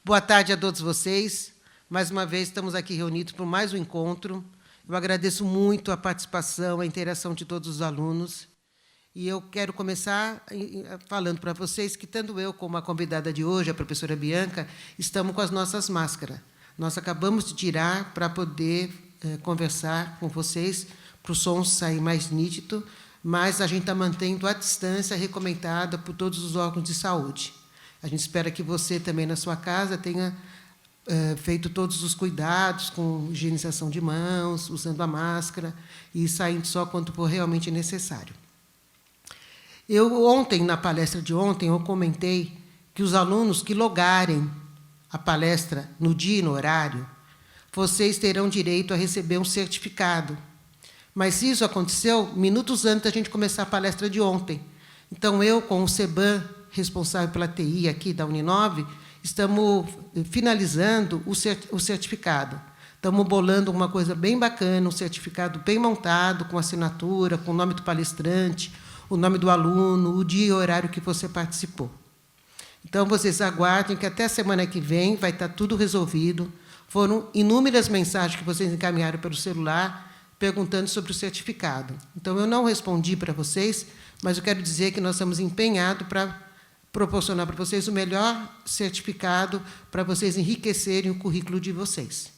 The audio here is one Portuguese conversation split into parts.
Boa tarde a todos vocês. Mais uma vez, estamos aqui reunidos por mais um encontro. Eu agradeço muito a participação, a interação de todos os alunos. E eu quero começar falando para vocês que, tanto eu como a convidada de hoje, a professora Bianca, estamos com as nossas máscaras. Nós acabamos de tirar para poder conversar com vocês, para o som sair mais nítido, mas a gente está mantendo a distância recomendada por todos os órgãos de saúde. A gente espera que você também, na sua casa, tenha feito todos os cuidados com higienização de mãos, usando a máscara e saindo só quando for realmente necessário. Ontem, na palestra de ontem, eu comentei que os alunos que logarem a palestra no dia e no horário, vocês terão direito a receber um certificado. Mas isso aconteceu minutos antes da gente começar a palestra de ontem. Então, eu, com o Seban, responsável pela TI aqui da Uninove, estamos finalizando o certificado. Estamos bolando uma coisa bem bacana, um certificado bem montado, com assinatura, com o nome do palestrante, o nome do aluno, o dia e horário que você participou. Então, vocês aguardem que até a semana que vem vai estar tudo resolvido. Foram inúmeras mensagens que vocês encaminharam pelo celular, perguntando sobre o certificado. Então, eu não respondi para vocês, mas eu quero dizer que nós estamos empenhados para proporcionar para vocês o melhor certificado para vocês enriquecerem o currículo de vocês.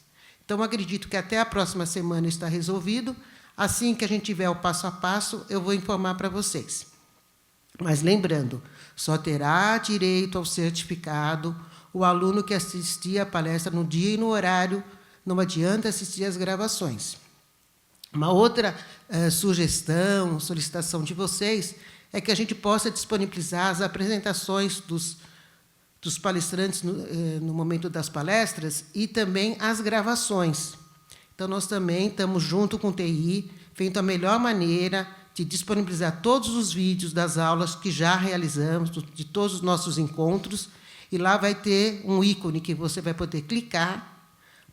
Então, acredito que até a próxima semana está resolvido. Assim que a gente tiver o passo a passo, eu vou informar para vocês. Mas, lembrando, só terá direito ao certificado o aluno que assistir à palestra no dia e no horário, não adianta assistir às gravações. Uma outra sugestão, solicitação de vocês, é que a gente possa disponibilizar as apresentações dos palestrantes no momento das palestras e também as gravações. Então, nós também estamos, junto com o TI, feito a melhor maneira de disponibilizar todos os vídeos das aulas que já realizamos, de todos os nossos encontros, e lá vai ter um ícone que você vai poder clicar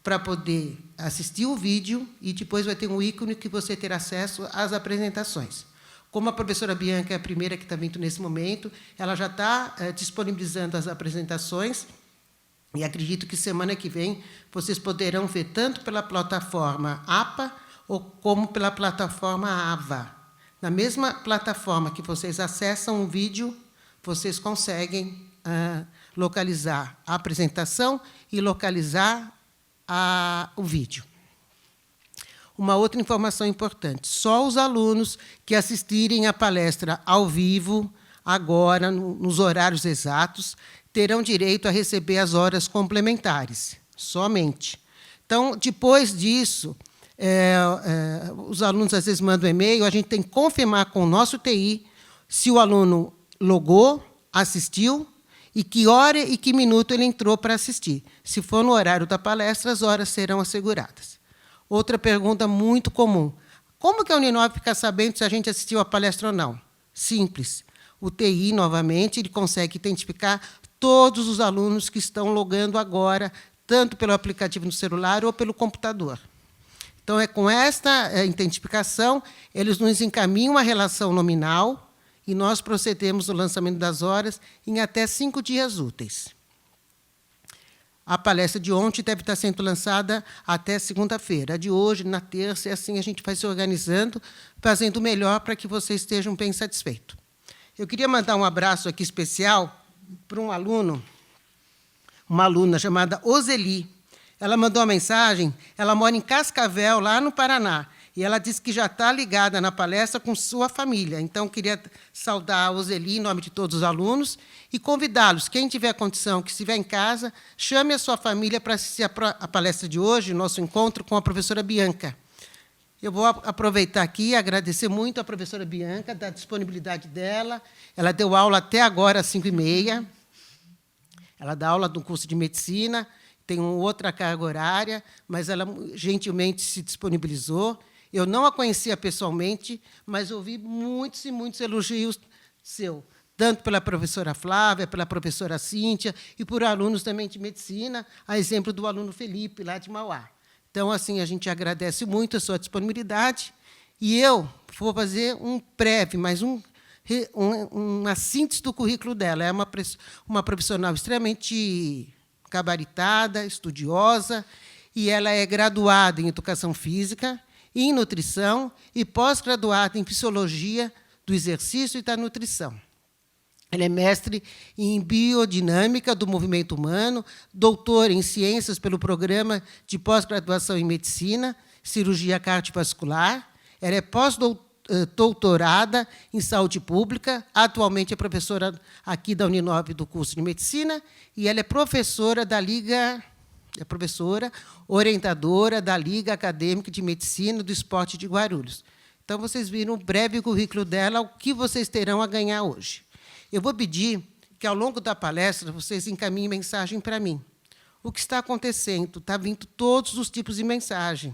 para poder assistir o vídeo, e depois vai ter um ícone que você terá acesso às apresentações. Como a professora Bianca é a primeira que está vindo nesse momento, ela já está disponibilizando as apresentações, e acredito que semana que vem vocês poderão ver tanto pela plataforma APA como pela plataforma AVA. Na mesma plataforma que vocês acessam o vídeo, vocês conseguem localizar a apresentação e localizar o vídeo. Uma outra informação importante: só os alunos que assistirem à palestra ao vivo, agora, nos horários exatos, terão direito a receber as horas complementares, somente. Então, depois disso, os alunos, às vezes, mandam e-mail, a gente tem que confirmar com o nosso TI se o aluno logou, assistiu, e que hora e que minuto ele entrou para assistir. Se for no horário da palestra, as horas serão asseguradas. Outra pergunta muito comum: como que a Uninove fica sabendo se a gente assistiu a palestra ou não? Simples. O TI, novamente, ele consegue identificar todos os alunos que estão logando agora, tanto pelo aplicativo no celular ou pelo computador. Então, com esta identificação, eles nos encaminham uma relação nominal e nós procedemos no lançamento das horas em até 5 dias úteis. A palestra de ontem deve estar sendo lançada até segunda-feira. A de hoje, na terça, e assim a gente vai se organizando, fazendo o melhor para que vocês estejam bem satisfeitos. Eu queria mandar um abraço aqui especial para um aluno, uma aluna chamada Oseli. Ela mandou uma mensagem, ela mora em Cascavel, lá no Paraná, e ela disse que já está ligada na palestra com sua família. Então, queria saudar a Oseli em nome de todos os alunos e convidá-los, quem tiver condição, que estiver em casa, chame a sua família para assistir a palestra de hoje, nosso encontro com a professora Bianca. Eu vou aproveitar aqui e agradecer muito à professora Bianca, da disponibilidade dela. Ela deu aula até agora, às 5h30. Ela dá aula do curso de medicina, tem uma outra carga horária, mas ela gentilmente se disponibilizou. Eu não a conhecia pessoalmente, mas ouvi muitos e muitos elogios seus, tanto pela professora Flávia, pela professora Cíntia, e por alunos também de medicina, a exemplo do aluno Felipe, lá de Mauá. Então, assim, a gente agradece muito a sua disponibilidade, e eu vou fazer um breve, mas uma síntese do currículo dela. É uma profissional extremamente gabaritada, estudiosa, e ela é graduada em Educação Física, em Nutrição e pós-graduada em Fisiologia do Exercício e da Nutrição. Ela é mestre em Biodinâmica do Movimento Humano, doutora em Ciências pelo Programa de Pós-Graduação em Medicina, Cirurgia Cardiovascular. Ela é pós-doutorada em Saúde Pública, atualmente é professora aqui da Uninove do curso de Medicina, e ela é professora da Liga... É professora, orientadora da Liga Acadêmica de Medicina do Esporte de Guarulhos. Então, vocês viram o breve currículo dela, o que vocês terão a ganhar hoje. Eu vou pedir que, ao longo da palestra, vocês encaminhem mensagem para mim. O que está acontecendo? Está vindo todos os tipos de mensagem.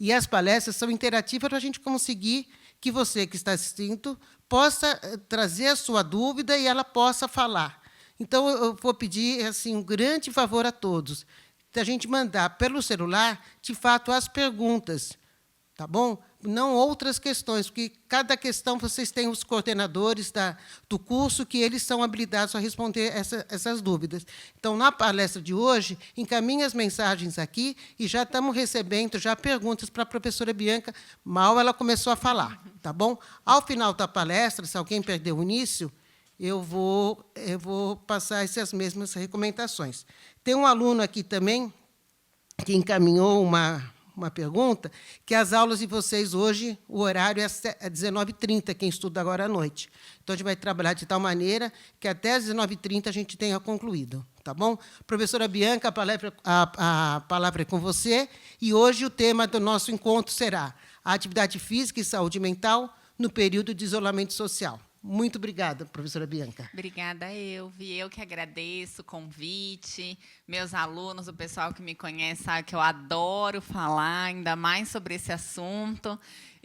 E as palestras são interativas para a gente conseguir que você que está assistindo possa trazer a sua dúvida e ela possa falar. Então, eu vou pedir assim, um grande favor a todos, da gente mandar pelo celular, de fato, as perguntas, tá bom? Não outras questões, porque cada questão vocês têm os coordenadores do curso que eles são habilitados a responder essas dúvidas. Então, na palestra de hoje, encaminhe as mensagens aqui e já estamos recebendo já perguntas para a professora Bianca, mal ela começou a falar, tá bom? Ao final da palestra, se alguém perdeu o início, eu vou passar essas mesmas recomendações. Tem um aluno aqui também que encaminhou uma pergunta, que as aulas de vocês hoje, o horário é 19h30, quem estuda agora à noite. Então, a gente vai trabalhar de tal maneira que até às 19h30 a gente tenha concluído. Tá bom? Professora Bianca, a palavra é com você. E hoje o tema do nosso encontro será a atividade física e saúde mental no período de isolamento social. Muito obrigada, professora Bianca. Obrigada, Elvi. Eu que agradeço o convite. Meus alunos, o pessoal que me conhece, sabe que eu adoro falar, ainda mais sobre esse assunto.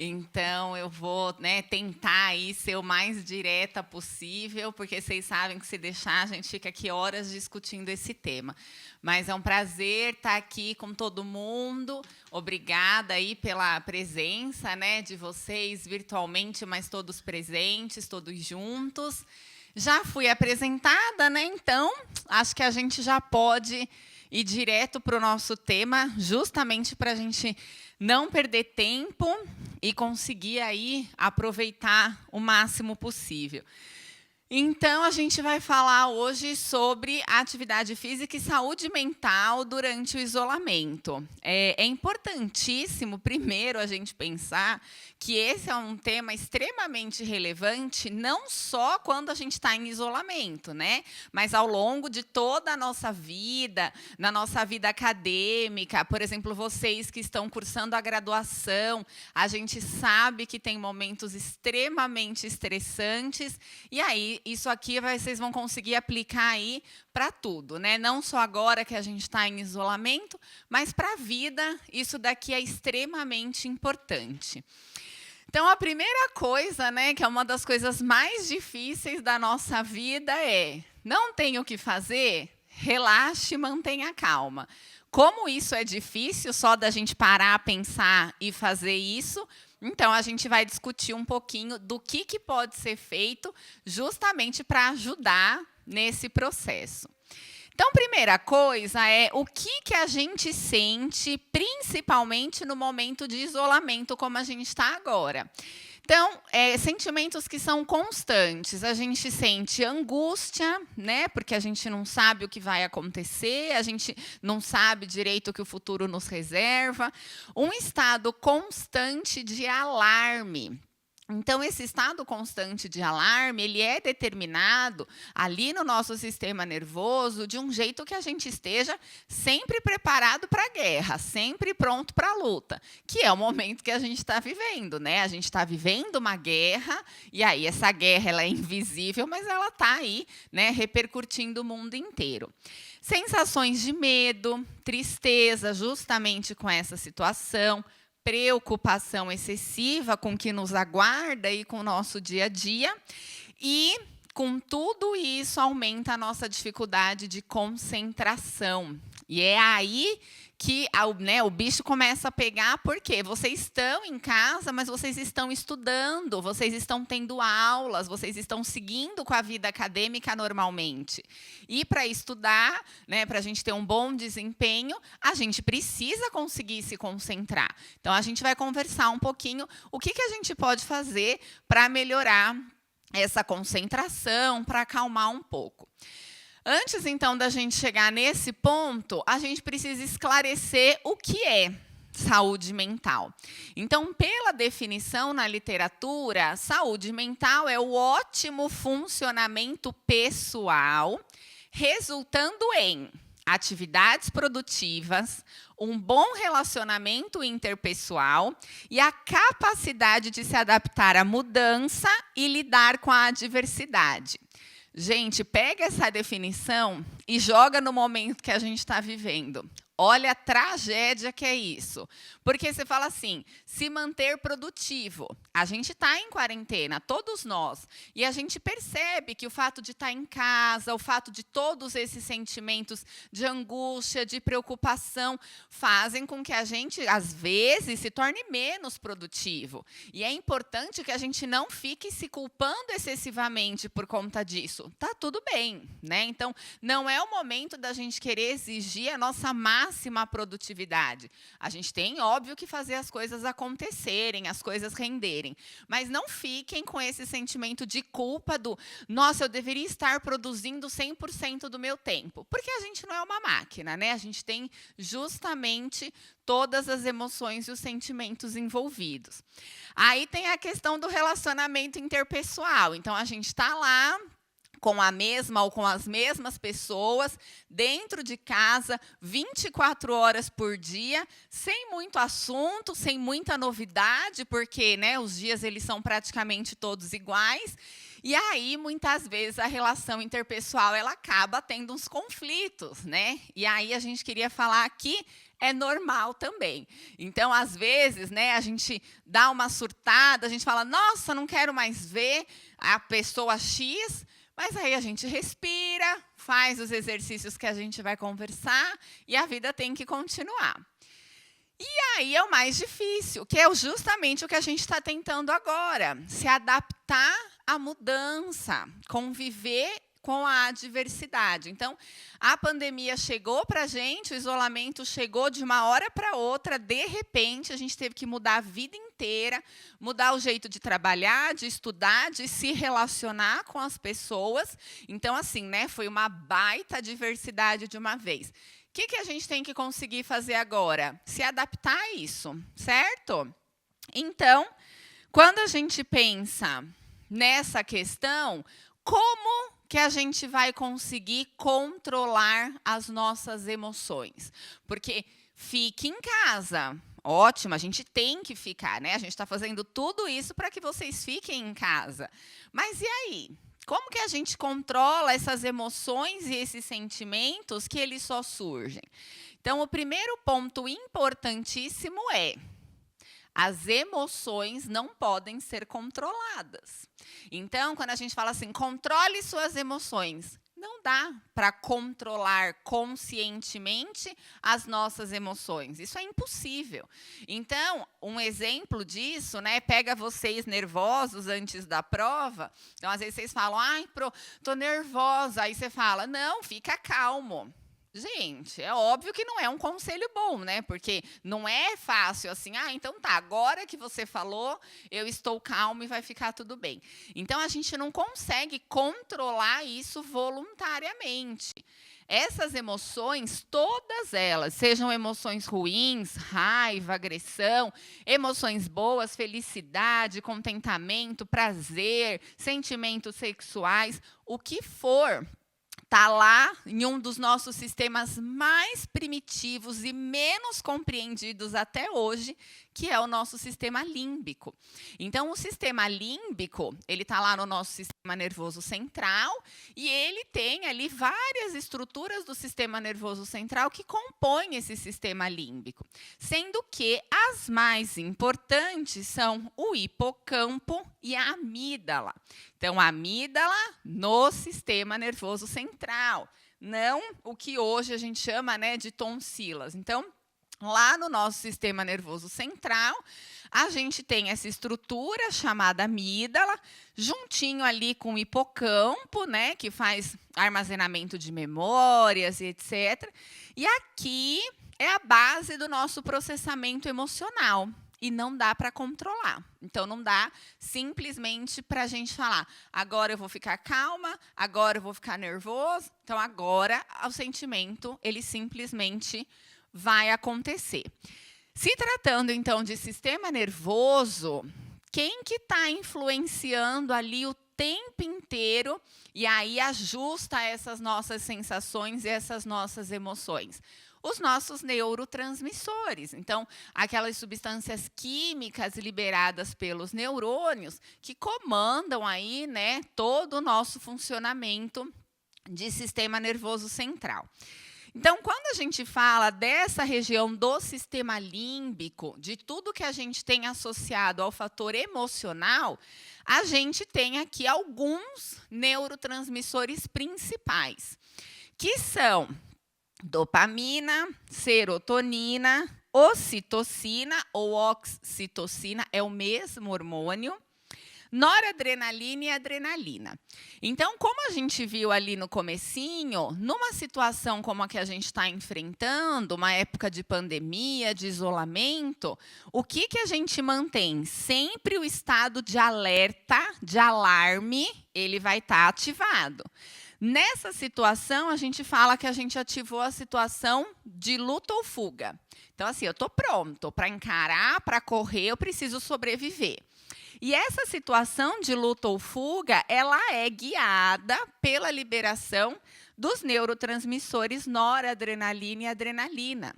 Então, eu vou, tentar aí ser o mais direta possível, porque vocês sabem que, se deixar, a gente fica aqui horas discutindo esse tema. Mas é um prazer estar aqui com todo mundo. Obrigada aí pela presença, de vocês virtualmente, mas todos presentes, todos juntos. Já fui apresentada, então acho que a gente já pode ir direto para o nosso tema, justamente para a gente não perder tempo e conseguir aí aproveitar o máximo possível. Então, a gente vai falar hoje sobre atividade física e saúde mental durante o isolamento. É importantíssimo, primeiro, a gente pensar que esse é um tema extremamente relevante, não só quando a gente está em isolamento, mas ao longo de toda a nossa vida, na nossa vida acadêmica. Por exemplo, vocês que estão cursando a graduação, a gente sabe que tem momentos extremamente estressantes, e aí, isso aqui vocês vão conseguir aplicar aí para tudo, não só agora que a gente está em isolamento, mas para a vida, isso daqui é extremamente importante. Então, a primeira coisa, que é uma das coisas mais difíceis da nossa vida é: não tem o que fazer? Relaxe e mantenha calma. Como isso é difícil, só da gente parar, pensar e fazer isso, então a gente vai discutir um pouquinho do que pode ser feito justamente para ajudar nesse processo. Então, primeira coisa é o que a gente sente, principalmente no momento de isolamento, como a gente está agora. Então, sentimentos que são constantes. A gente sente angústia, porque a gente não sabe o que vai acontecer, a gente não sabe direito o que o futuro nos reserva. Um estado constante de alarme. Então, esse estado constante de alarme, ele é determinado ali no nosso sistema nervoso de um jeito que a gente esteja sempre preparado para a guerra, sempre pronto para a luta, que é o momento que a gente está vivendo, A gente está vivendo uma guerra, e aí essa guerra ela é invisível, mas ela está aí, repercutindo o mundo inteiro. Sensações de medo, tristeza, justamente com essa situação, preocupação excessiva com o que nos aguarda e com o nosso dia a dia. E, com tudo isso, aumenta a nossa dificuldade de concentração. E é aí que o bicho começa a pegar, porque vocês estão em casa, mas vocês estão estudando, vocês estão tendo aulas, vocês estão seguindo com a vida acadêmica normalmente. E para estudar, né, para a gente ter um bom desempenho, a gente precisa conseguir se concentrar. Então, a gente vai conversar um pouquinho o que a gente pode fazer para melhorar essa concentração, para acalmar um pouco. Antes, então, da gente chegar nesse ponto, a gente precisa esclarecer o que é saúde mental. Então, pela definição na literatura, saúde mental é o ótimo funcionamento pessoal, resultando em atividades produtivas, um bom relacionamento interpessoal e a capacidade de se adaptar à mudança e lidar com a adversidade. Gente, pega essa definição e joga no momento que a gente está vivendo. Olha a tragédia que é isso. Porque você fala assim, se manter produtivo. A gente está em quarentena, todos nós. E a gente percebe que o fato de estar em casa, o fato de todos esses sentimentos de angústia, de preocupação, fazem com que a gente, às vezes, se torne menos produtivo. E é importante que a gente não fique se culpando excessivamente por conta disso. Tá tudo bem, né? Então, não é o momento da gente querer exigir a nossa máxima produtividade. A gente tem, óbvio, que fazer as coisas acontecerem, as coisas renderem. Mas não fiquem com esse sentimento de culpa do nossa, eu deveria estar produzindo 100% do meu tempo. Porque a gente não é uma máquina, né? A gente tem justamente todas as emoções e os sentimentos envolvidos. Aí tem a questão do relacionamento interpessoal. Então, a gente está lá com a mesma ou com as mesmas pessoas, dentro de casa, 24 horas por dia, sem muito assunto, sem muita novidade, porque, né, os dias eles são praticamente todos iguais. E aí, muitas vezes, a relação interpessoal ela acaba tendo uns conflitos, né? E aí a gente queria falar aqui, é normal também. Então, às vezes, né, a gente dá uma surtada, a gente fala, nossa, não quero mais ver a pessoa X. Mas aí a gente respira, faz os exercícios que a gente vai conversar e a vida tem que continuar. E aí é o mais difícil, que é justamente o que a gente está tentando agora, se adaptar à mudança, conviver com a adversidade. Então, a pandemia chegou para a gente, o isolamento chegou de uma hora para outra, de repente, a gente teve que mudar a vida inteira, mudar o jeito de trabalhar, de estudar, de se relacionar com as pessoas. Então, assim, né, foi uma baita adversidade de uma vez. O que a gente tem que conseguir fazer agora? Se adaptar a isso, certo? Então, quando a gente pensa nessa questão, como que a gente vai conseguir controlar as nossas emoções? Porque fique em casa. Ótimo, a gente tem que ficar, né? A gente está fazendo tudo isso para que vocês fiquem em casa. Mas e aí? Como que a gente controla essas emoções e esses sentimentos que eles só surgem? Então, o primeiro ponto importantíssimo é: as emoções não podem ser controladas. Então, quando a gente fala assim, controle suas emoções, não dá para controlar conscientemente as nossas emoções. Isso é impossível. Então, um exemplo disso, né, pega vocês nervosos antes da prova. Então, às vezes vocês falam, ai, tô nervosa. Aí você fala, não, fica calmo. Gente, é óbvio que não é um conselho bom, né? Porque não é fácil assim, então tá, agora que você falou, eu estou calmo e vai ficar tudo bem. Então, a gente não consegue controlar isso voluntariamente. Essas emoções, todas elas, sejam emoções ruins, raiva, agressão, emoções boas, felicidade, contentamento, prazer, sentimentos sexuais, o que for, está lá em um dos nossos sistemas mais primitivos e menos compreendidos até hoje, que é o nosso sistema límbico. Então, o sistema límbico, ele está lá no nosso sistema nervoso central e ele tem ali várias estruturas do sistema nervoso central que compõem esse sistema límbico, sendo que as mais importantes são o hipocampo e a amígdala. Então, a amígdala no sistema nervoso central, não o que hoje a gente chama, né, de tonsilas. Então, lá no nosso sistema nervoso central, a gente tem essa estrutura chamada amígdala, juntinho ali com o hipocampo, né, que faz armazenamento de memórias e etc. E aqui é a base do nosso processamento emocional. E não dá para controlar. Então, não dá simplesmente para a gente falar, agora eu vou ficar calma, agora eu vou ficar nervoso. Então, agora o sentimento, ele simplesmente vai acontecer. Se tratando, então, de sistema nervoso, quem que está influenciando ali o tempo inteiro e aí ajusta essas nossas sensações e essas nossas emoções? Os nossos neurotransmissores. Então, aquelas substâncias químicas liberadas pelos neurônios que comandam aí, né, todo o nosso funcionamento de sistema nervoso central. Então, quando a gente fala dessa região do sistema límbico, de tudo que a gente tem associado ao fator emocional, a gente tem aqui alguns neurotransmissores principais, que são dopamina, serotonina, ocitocina ou oxitocina, é o mesmo hormônio, noradrenalina e adrenalina. Então, como a gente viu ali no comecinho, numa situação como a que a gente está enfrentando, uma época de pandemia, de isolamento, o que a gente mantém? Sempre o estado de alerta, de alarme, ele vai estar ativado. Nessa situação, a gente fala que a gente ativou a situação de luta ou fuga. Então, assim, eu estou pronto para encarar, para correr, eu preciso sobreviver. E essa situação de luta ou fuga, ela é guiada pela liberação dos neurotransmissores noradrenalina e adrenalina.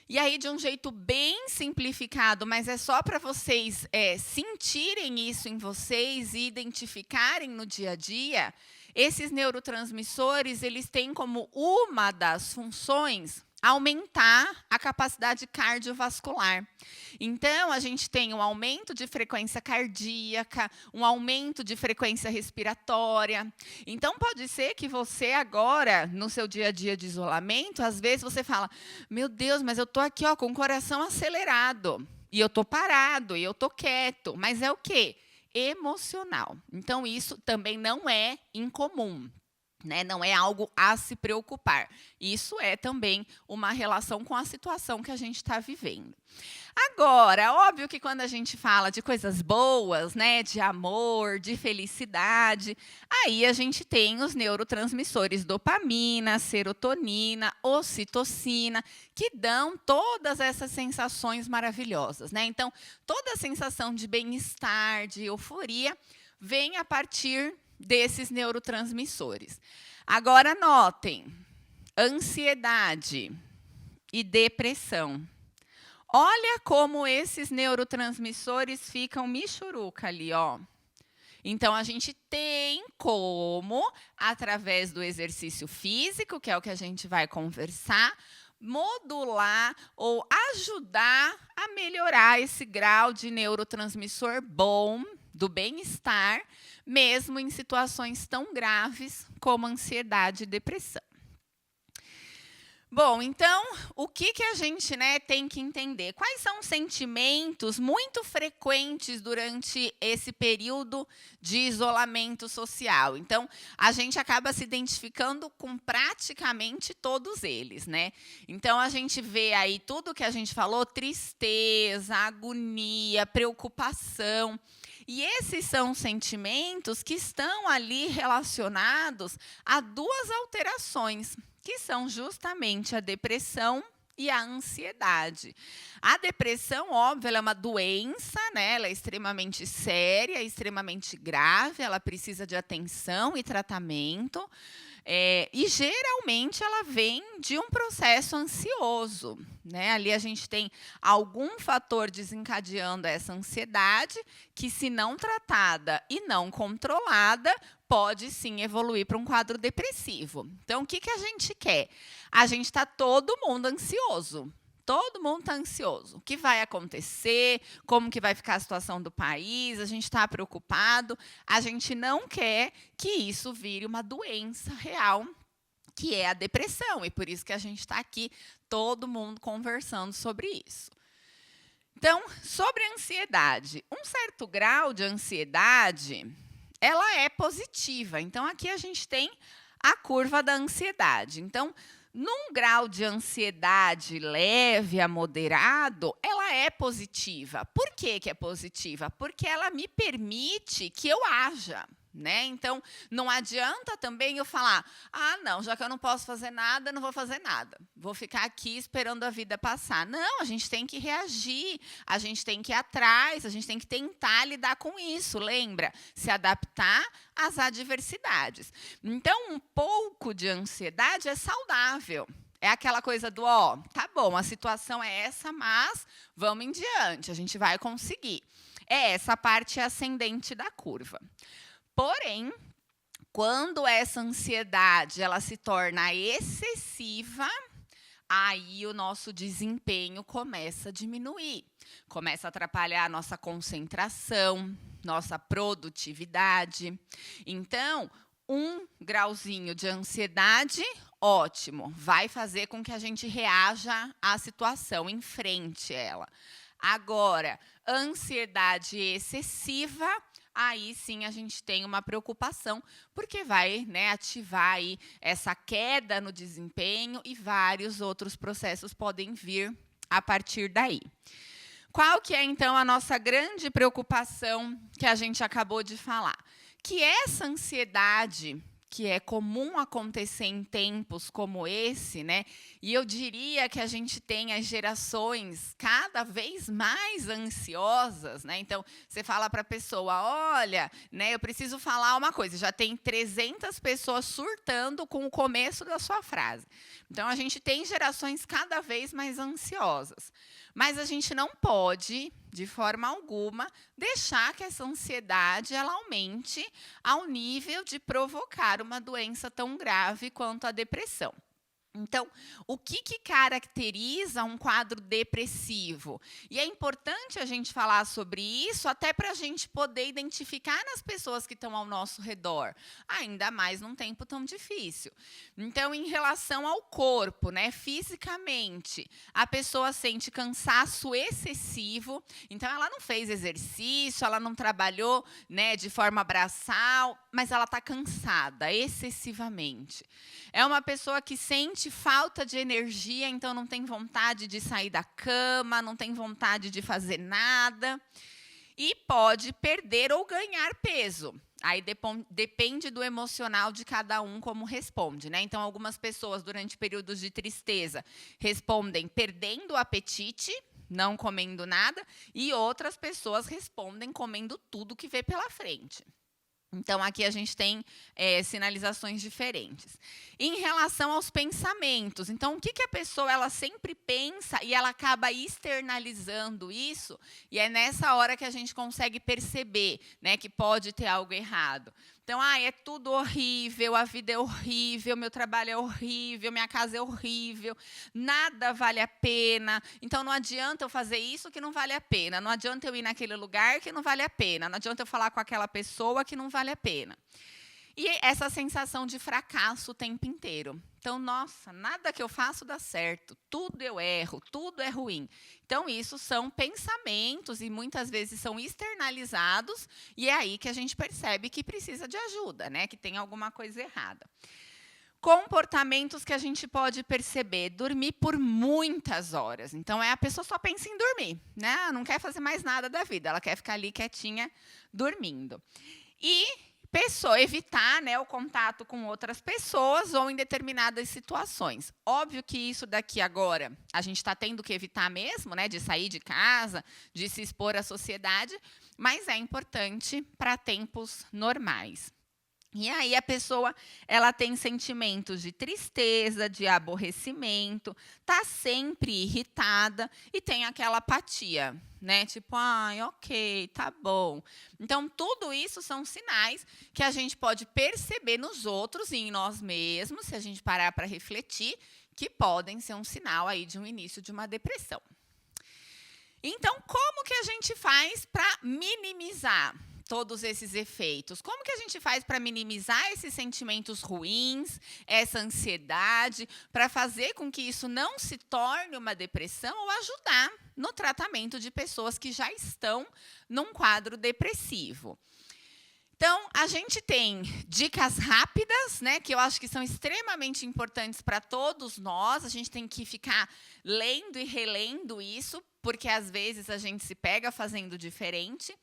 E aí, de um jeito bem simplificado, mas é só para vocês sentirem isso em vocês e identificarem no dia a dia, esses neurotransmissores, eles têm como uma das funções aumentar a capacidade cardiovascular. Então, a gente tem um aumento de frequência cardíaca, um aumento de frequência respiratória. Então, pode ser que você agora, no seu dia a dia de isolamento, às vezes você fala, meu Deus, mas eu estou aqui com o coração acelerado, e eu estou parado, e eu estou quieto. Mas é o quê? Emocional. Então, isso também não é incomum. Né, não é algo a se preocupar. Isso é também uma relação com a situação que a gente está vivendo. Agora, óbvio que quando a gente fala de coisas boas, né, de amor, de felicidade, aí a gente tem os neurotransmissores dopamina, serotonina, ocitocina, que dão todas essas sensações maravilhosas, né? Então, toda a sensação de bem-estar, de euforia, vem a partir desses neurotransmissores. Agora, notem, ansiedade e depressão. Olha como esses neurotransmissores ficam michuruca ali, ó. Então, a gente tem como, através do exercício físico, que é o que a gente vai conversar, modular ou ajudar a melhorar esse grau de neurotransmissor bom, do bem-estar, mesmo em situações tão graves como ansiedade e depressão. Bom, então, o que a gente, né, tem que entender? Quais são os sentimentos muito frequentes durante esse período de isolamento social? Então, a gente acaba se identificando com praticamente todos eles, né? Então, a gente vê aí tudo que a gente falou, tristeza, agonia, preocupação. E esses são sentimentos que estão ali relacionados a duas alterações, que são justamente a depressão e a ansiedade. A depressão, óbvio, ela é uma doença, né? Ela é extremamente séria, extremamente grave, ela precisa de atenção e tratamento. E geralmente ela vem de um processo ansioso, né? Ali a gente tem algum fator desencadeando essa ansiedade que, se não tratada e não controlada, pode sim evoluir para um quadro depressivo. Então, o que a gente quer? A gente está todo mundo ansioso. Todo mundo está ansioso. O que vai acontecer? Como que vai ficar a situação do país? A gente está preocupado. A gente não quer que isso vire uma doença real que é a depressão, e por isso que a gente está aqui, todo mundo conversando sobre isso. Então, sobre a ansiedade, um certo grau de ansiedade, ela é positiva. Então, aqui a gente tem a curva da ansiedade. Então, num grau de ansiedade leve a moderado, ela é positiva. Por que que é positiva? Porque ela me permite que eu haja. Né? Então, não adianta também eu falar, não, já que eu não posso fazer nada, não vou fazer nada. Vou ficar aqui esperando a vida passar. Não, a gente tem que reagir, a gente tem que ir atrás, a gente tem que tentar lidar com isso, lembra? Se adaptar às adversidades. Então, um pouco de ansiedade é saudável. É aquela coisa do, tá bom, a situação é essa, mas vamos em diante, a gente vai conseguir. É essa parte ascendente da curva. Porém, quando essa ansiedade ela se torna excessiva, aí o nosso desempenho começa a diminuir, começa a atrapalhar a nossa concentração, nossa produtividade. Então, 1 grauzinho de ansiedade, ótimo, vai fazer com que a gente reaja à situação, enfrente ela. Agora, ansiedade excessiva, aí sim a gente tem uma preocupação, porque vai, né, ativar aí essa queda no desempenho e vários outros processos podem vir a partir daí. Qual que é, então, a nossa grande preocupação que a gente acabou de falar? Que essa ansiedade, que é comum acontecer em tempos como esse, né? E eu diria que a gente tem as gerações cada vez mais ansiosas, né? Então, você fala para a pessoa, olha, né, eu preciso falar uma coisa, já tem 300 pessoas surtando com o começo da sua frase. Então, a gente tem gerações cada vez mais ansiosas. Mas a gente não pode, de forma alguma, deixar que essa ansiedade ela aumente ao nível de provocar uma doença tão grave quanto a depressão. Então, o que caracteriza um quadro depressivo? E é importante a gente falar sobre isso, até para a gente poder identificar nas pessoas que estão ao nosso redor, ainda mais num tempo tão difícil. Então, em relação ao corpo, né, fisicamente, a pessoa sente cansaço excessivo, então ela não fez exercício, ela não trabalhou, né, de forma braçal, mas ela está cansada excessivamente. É uma pessoa que sente falta de energia, então não tem vontade de sair da cama, não tem vontade de fazer nada. E pode perder ou ganhar peso. Aí depende do emocional de cada um como responde, né? Então, algumas pessoas, durante períodos de tristeza, respondem perdendo o apetite, não comendo nada, e outras pessoas respondem comendo tudo que vê pela frente. Então, aqui a gente tem sinalizações diferentes. Em relação aos pensamentos, então, o que a pessoa ela sempre pensa e ela acaba externalizando isso, e é nessa hora que a gente consegue perceber, né, que pode ter algo errado. Então, é tudo horrível, a vida é horrível, meu trabalho é horrível, minha casa é horrível, nada vale a pena. Então, não adianta eu fazer isso que não vale a pena, não adianta eu ir naquele lugar que não vale a pena, não adianta eu falar com aquela pessoa que não vale a pena. E essa sensação de fracasso o tempo inteiro. Então, nossa, nada que eu faço dá certo, tudo eu erro, tudo é ruim. Então, isso são pensamentos e muitas vezes são externalizados, e é aí que a gente percebe que precisa de ajuda, né? Que tem alguma coisa errada. Comportamentos que a gente pode perceber, dormir por muitas horas. Então, a pessoa só pensa em dormir, né? Não quer fazer mais nada da vida, ela quer ficar ali quietinha, dormindo. E evitar, né, o contato com outras pessoas ou em determinadas situações. Óbvio que isso daqui agora, a gente está tendo que evitar mesmo, né, de sair de casa, de se expor à sociedade, mas é importante para tempos normais. E aí a pessoa ela tem sentimentos de tristeza, de aborrecimento, está sempre irritada e tem aquela apatia, né? Tipo, ok, tá bom. Então, tudo isso são sinais que a gente pode perceber nos outros e em nós mesmos, se a gente parar para refletir, que podem ser um sinal aí de um início de uma depressão. Então, como que a gente faz para minimizar todos esses efeitos? Como que a gente faz para minimizar esses sentimentos ruins, essa ansiedade, para fazer com que isso não se torne uma depressão ou ajudar no tratamento de pessoas que já estão num quadro depressivo? Então, a gente tem dicas rápidas, né, que eu acho que são extremamente importantes para todos nós. A gente tem que ficar lendo e relendo isso, porque às vezes a gente se pega fazendo diferente,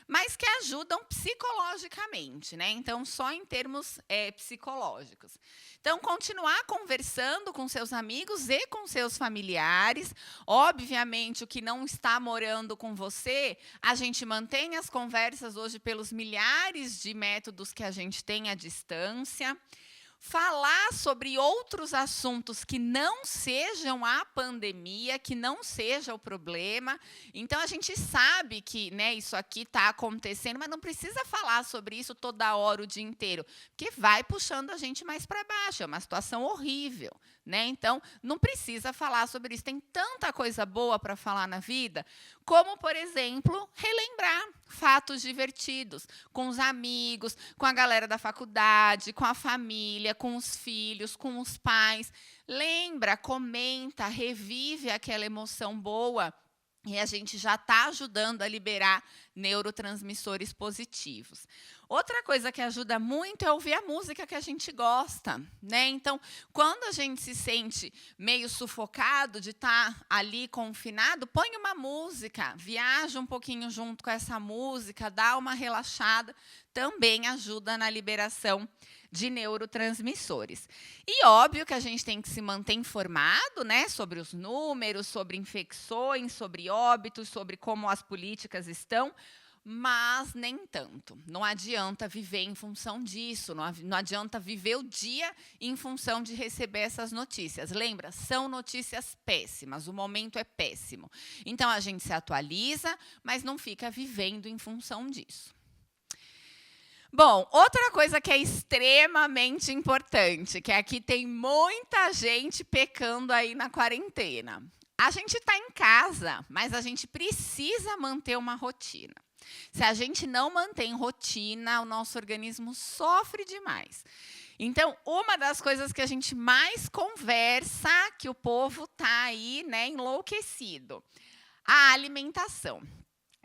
mas que ajudam psicologicamente, né? Então, só em termos psicológicos. Então, continuar conversando com seus amigos e com seus familiares. Obviamente, o que não está morando com você, a gente mantém as conversas hoje pelos milhares de métodos que a gente tem à distância. Falar sobre outros assuntos que não sejam a pandemia, que não seja o problema. Então, a gente sabe que, né, isso aqui está acontecendo, mas não precisa falar sobre isso toda hora, o dia inteiro, porque vai puxando a gente mais para baixo. É uma situação horrível, né? Então, não precisa falar sobre isso. Tem tanta coisa boa para falar na vida, como, por exemplo, relembrar fatos divertidos com os amigos, com a galera da faculdade, com a família, com os filhos, com os pais. Lembra, comenta, revive aquela emoção boa. E a gente já está ajudando a liberar neurotransmissores positivos. Outra coisa que ajuda muito é ouvir a música que a gente gosta, né? Então, quando a gente se sente meio sufocado de estar ali confinado, põe uma música, viaja um pouquinho junto com essa música, dá uma relaxada, também ajuda na liberação de neurotransmissores. E óbvio que a gente tem que se manter informado, né, sobre os números, sobre infecções, sobre óbitos, sobre como as políticas estão, mas nem tanto. Não adianta viver em função disso, não adianta viver o dia em função de receber essas notícias. Lembra, são notícias péssimas, o momento é péssimo. Então, a gente se atualiza, mas não fica vivendo em função disso. Bom, outra coisa que é extremamente importante, que aqui tem muita gente pecando aí na quarentena. A gente está em casa, mas a gente precisa manter uma rotina. Se a gente não mantém rotina, o nosso organismo sofre demais. Então, uma das coisas que a gente mais conversa, que o povo está aí, né, enlouquecido, a alimentação.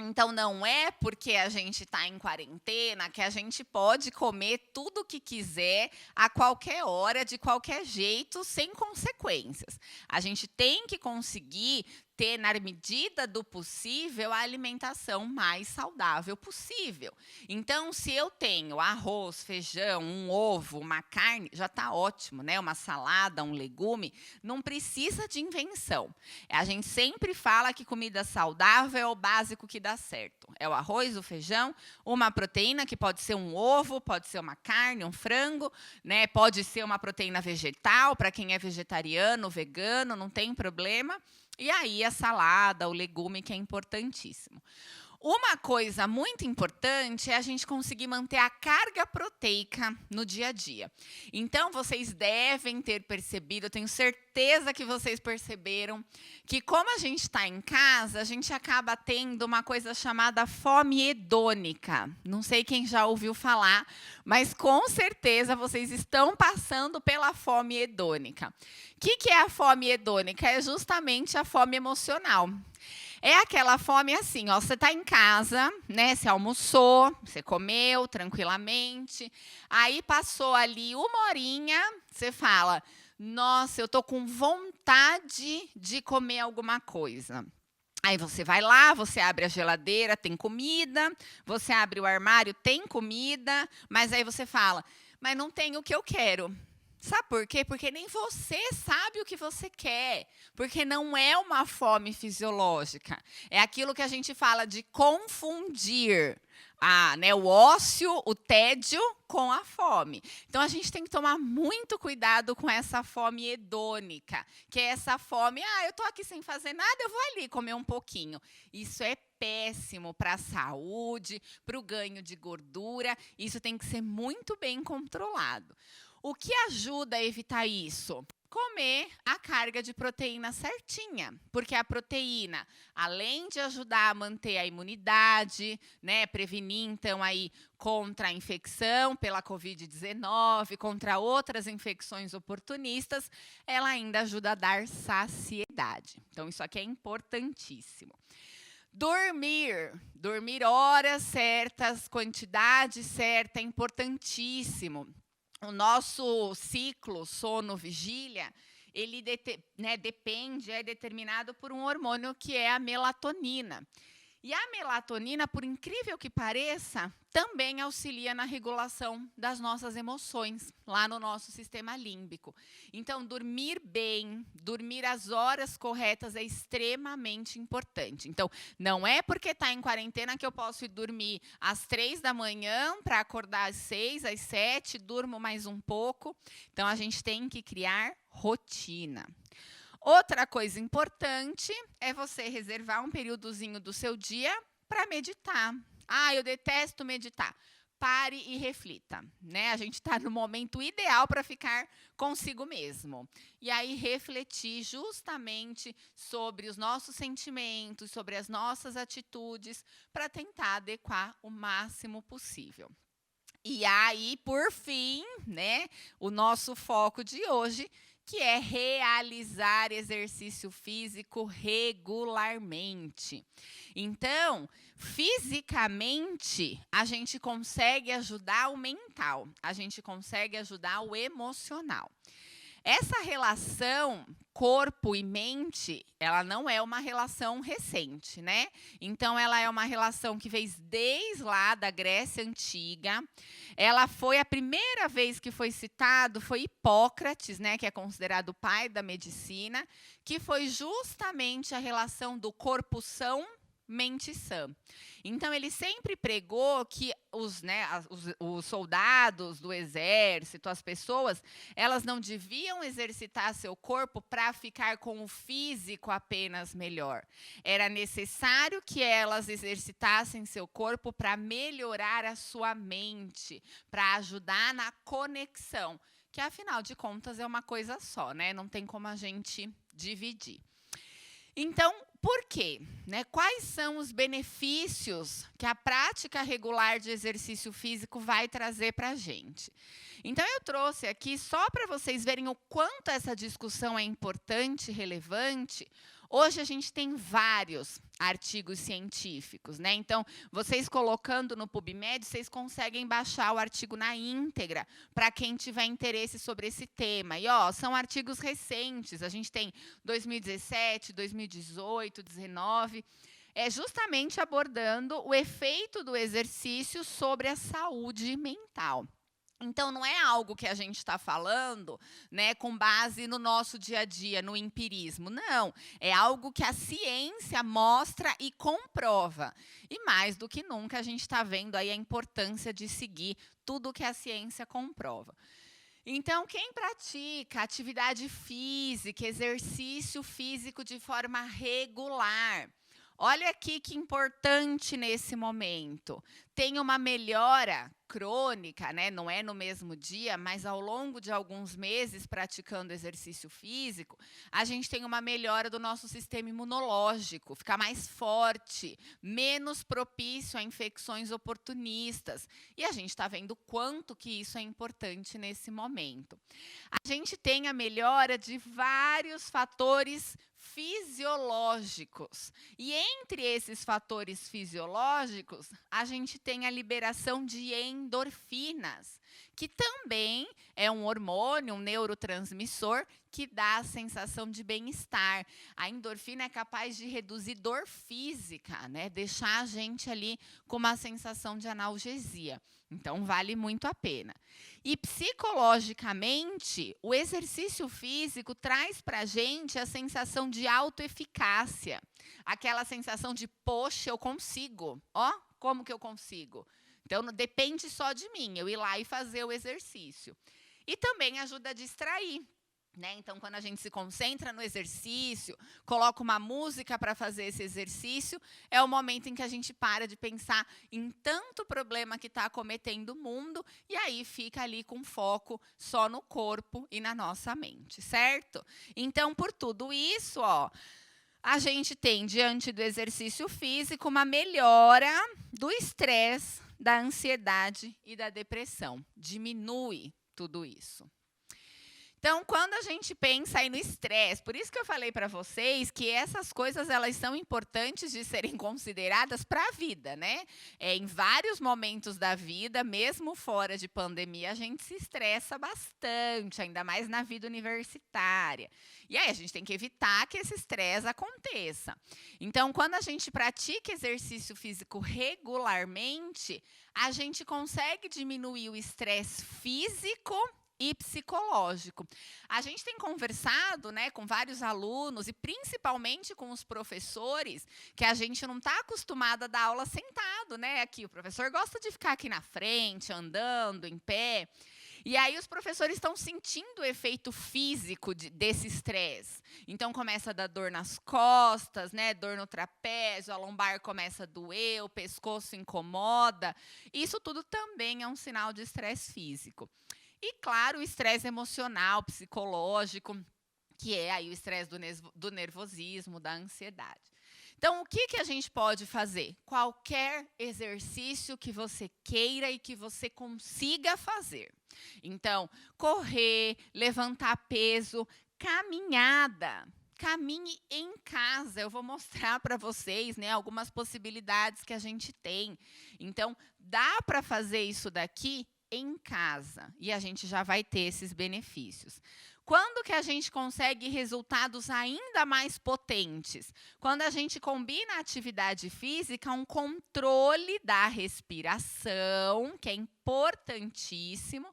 Então, não é porque a gente está em quarentena que a gente pode comer tudo o que quiser, a qualquer hora, de qualquer jeito, sem consequências. A gente tem que conseguir ter, na medida do possível, a alimentação mais saudável possível. Então, se eu tenho arroz, feijão, um ovo, uma carne, já está ótimo, né? Uma salada, um legume, não precisa de invenção. A gente sempre fala que comida saudável é o básico que dá certo. É o arroz, o feijão, uma proteína, que pode ser um ovo, pode ser uma carne, um frango, né? Pode ser uma proteína vegetal, para quem é vegetariano, vegano, não tem problema. E aí a salada, o legume, que é importantíssimo. Uma coisa muito importante é a gente conseguir manter a carga proteica no dia a dia. Então, vocês devem ter percebido, eu tenho certeza que vocês perceberam, que como a gente está em casa, a gente acaba tendo uma coisa chamada fome hedônica. Não sei quem já ouviu falar, mas com certeza vocês estão passando pela fome hedônica. O que é a fome hedônica? É justamente a fome emocional. É aquela fome assim, ó, você está em casa, né? Você almoçou, você comeu tranquilamente, aí passou ali uma horinha, você fala, nossa, eu estou com vontade de comer alguma coisa. Aí você vai lá, você abre a geladeira, tem comida, você abre o armário, tem comida, mas aí você fala, mas não tem o que eu quero. Sabe por quê? Porque nem você sabe o que você quer. Porque não é uma fome fisiológica. É aquilo que a gente fala de confundir o ócio, o tédio, com a fome. Então, a gente tem que tomar muito cuidado com essa fome hedônica, que é essa fome, eu estou aqui sem fazer nada, eu vou ali comer um pouquinho. Isso é péssimo para a saúde, para o ganho de gordura. Isso tem que ser muito bem controlado. O que ajuda a evitar isso? comer a carga de proteína certinha, porque a proteína, além de ajudar a manter a imunidade, né, prevenir então aí contra a infecção pela COVID-19, contra outras infecções oportunistas, ela ainda ajuda a dar saciedade. Então isso aqui é importantíssimo. Dormir horas certas, quantidade certa, é importantíssimo. O nosso ciclo sono-vigília, ele depende, é determinado por um hormônio que é a melatonina. E a melatonina, por incrível que pareça, também auxilia na regulação das nossas emoções, lá no nosso sistema límbico. Então, dormir bem, dormir as horas corretas é extremamente importante. Então, não é porque está em quarentena que eu posso ir dormir às 3 da manhã para acordar às 6, às 7, durmo mais um pouco. Então, a gente tem que criar rotina. Outra coisa importante é você reservar um períodozinho do seu dia para meditar. Ah, eu detesto meditar. Pare e reflita, né? A gente está no momento ideal para ficar consigo mesmo. E aí refletir justamente sobre os nossos sentimentos, sobre as nossas atitudes, para tentar adequar o máximo possível. E aí, por fim, né, o nosso foco de hoje, que é realizar exercício físico regularmente. Então, fisicamente, a gente consegue ajudar o mental, a gente consegue ajudar o emocional. Essa relação corpo e mente, ela não é uma relação recente, né? Então, ela é uma relação que veio desde lá da Grécia Antiga. Ela foi a primeira vez que foi citado, foi Hipócrates, né, que é considerado o pai da medicina, que foi justamente a relação do corpo são, mente sã. Então, ele sempre pregou que os soldados do exército, as pessoas, elas não deviam exercitar seu corpo para ficar com o físico apenas melhor. Era necessário que elas exercitassem seu corpo para melhorar a sua mente, para ajudar na conexão, que afinal de contas é uma coisa só, né? Não tem como a gente dividir. Então, por quê? Quais são os benefícios que a prática regular de exercício físico vai trazer para a gente? Então, eu trouxe aqui, só para vocês verem o quanto essa discussão é importante e relevante. Hoje a gente tem vários artigos científicos, né? Então, vocês colocando no PubMed, vocês conseguem baixar o artigo na íntegra para quem tiver interesse sobre esse tema. E são artigos recentes, a gente tem 2017, 2018, 2019, justamente abordando o efeito do exercício sobre a saúde mental. Então, não é algo que a gente está falando, né, com base no nosso dia a dia, no empirismo. Não, é algo que a ciência mostra e comprova. E mais do que nunca, a gente está vendo aí a importância de seguir tudo que a ciência comprova. Então, quem pratica atividade física, exercício físico de forma regular, olha aqui que importante nesse momento. Tem uma melhora crônica, né? Não é no mesmo dia, mas ao longo de alguns meses praticando exercício físico, a gente tem uma melhora do nosso sistema imunológico, fica mais forte, menos propício a infecções oportunistas. E a gente está vendo o quanto que isso é importante nesse momento. A gente tem a melhora de vários fatores fisiológicos. E entre esses fatores fisiológicos, a gente tem a liberação de endorfinas, que também é um hormônio, um neurotransmissor, que dá a sensação de bem-estar. A endorfina é capaz de reduzir dor física, né? Deixar a gente ali com uma sensação de analgesia. Então, vale muito a pena. E, psicologicamente, o exercício físico traz para a gente a sensação de autoeficácia. Aquela sensação de, poxa, eu consigo. Como que eu consigo? Então, não depende só de mim, eu ir lá e fazer o exercício. E também ajuda a distrair. né? Então, quando a gente se concentra no exercício, coloca uma música para fazer esse exercício, é o momento em que a gente para de pensar em tanto problema que está acometendo o mundo, e aí fica ali com foco só no corpo e na nossa mente, certo? Então, por tudo isso, ó, a gente tem, diante do exercício físico, uma melhora do estresse, da ansiedade e da depressão. Diminui tudo isso. Então, quando a gente pensa aí no estresse, por isso que eu falei para vocês que essas coisas elas são importantes de serem consideradas para a vida, né? Em vários momentos da vida, mesmo fora de pandemia, a gente se estressa bastante, ainda mais na vida universitária. E aí a gente tem que evitar que esse estresse aconteça. Então, quando a gente pratica exercício físico regularmente, a gente consegue diminuir o estresse físico e psicológico. A gente tem conversado, né, com vários alunos e principalmente com os professores, que a gente não está acostumado a dar aula sentado, né? Aqui o professor gosta de ficar aqui na frente, andando, em pé. E aí os professores estão sentindo o efeito físico desse estresse. Então começa a dar dor nas costas, né, dor no trapézio, a lombar começa a doer, o pescoço incomoda. Isso tudo também é um sinal de estresse físico. E, claro, o estresse emocional, psicológico, que é aí o estresse do nervosismo, da ansiedade. Então, o que a gente pode fazer? Qualquer exercício que você queira e que você consiga fazer. Então, correr, levantar peso, caminhada. Caminhe em casa. Eu vou mostrar para vocês, né, algumas possibilidades que a gente tem. Então, dá para fazer isso daqui em casa, e a gente já vai ter esses benefícios. Quando que a gente consegue resultados ainda mais potentes? Quando a gente combina a atividade física, um controle da respiração, que é importantíssimo,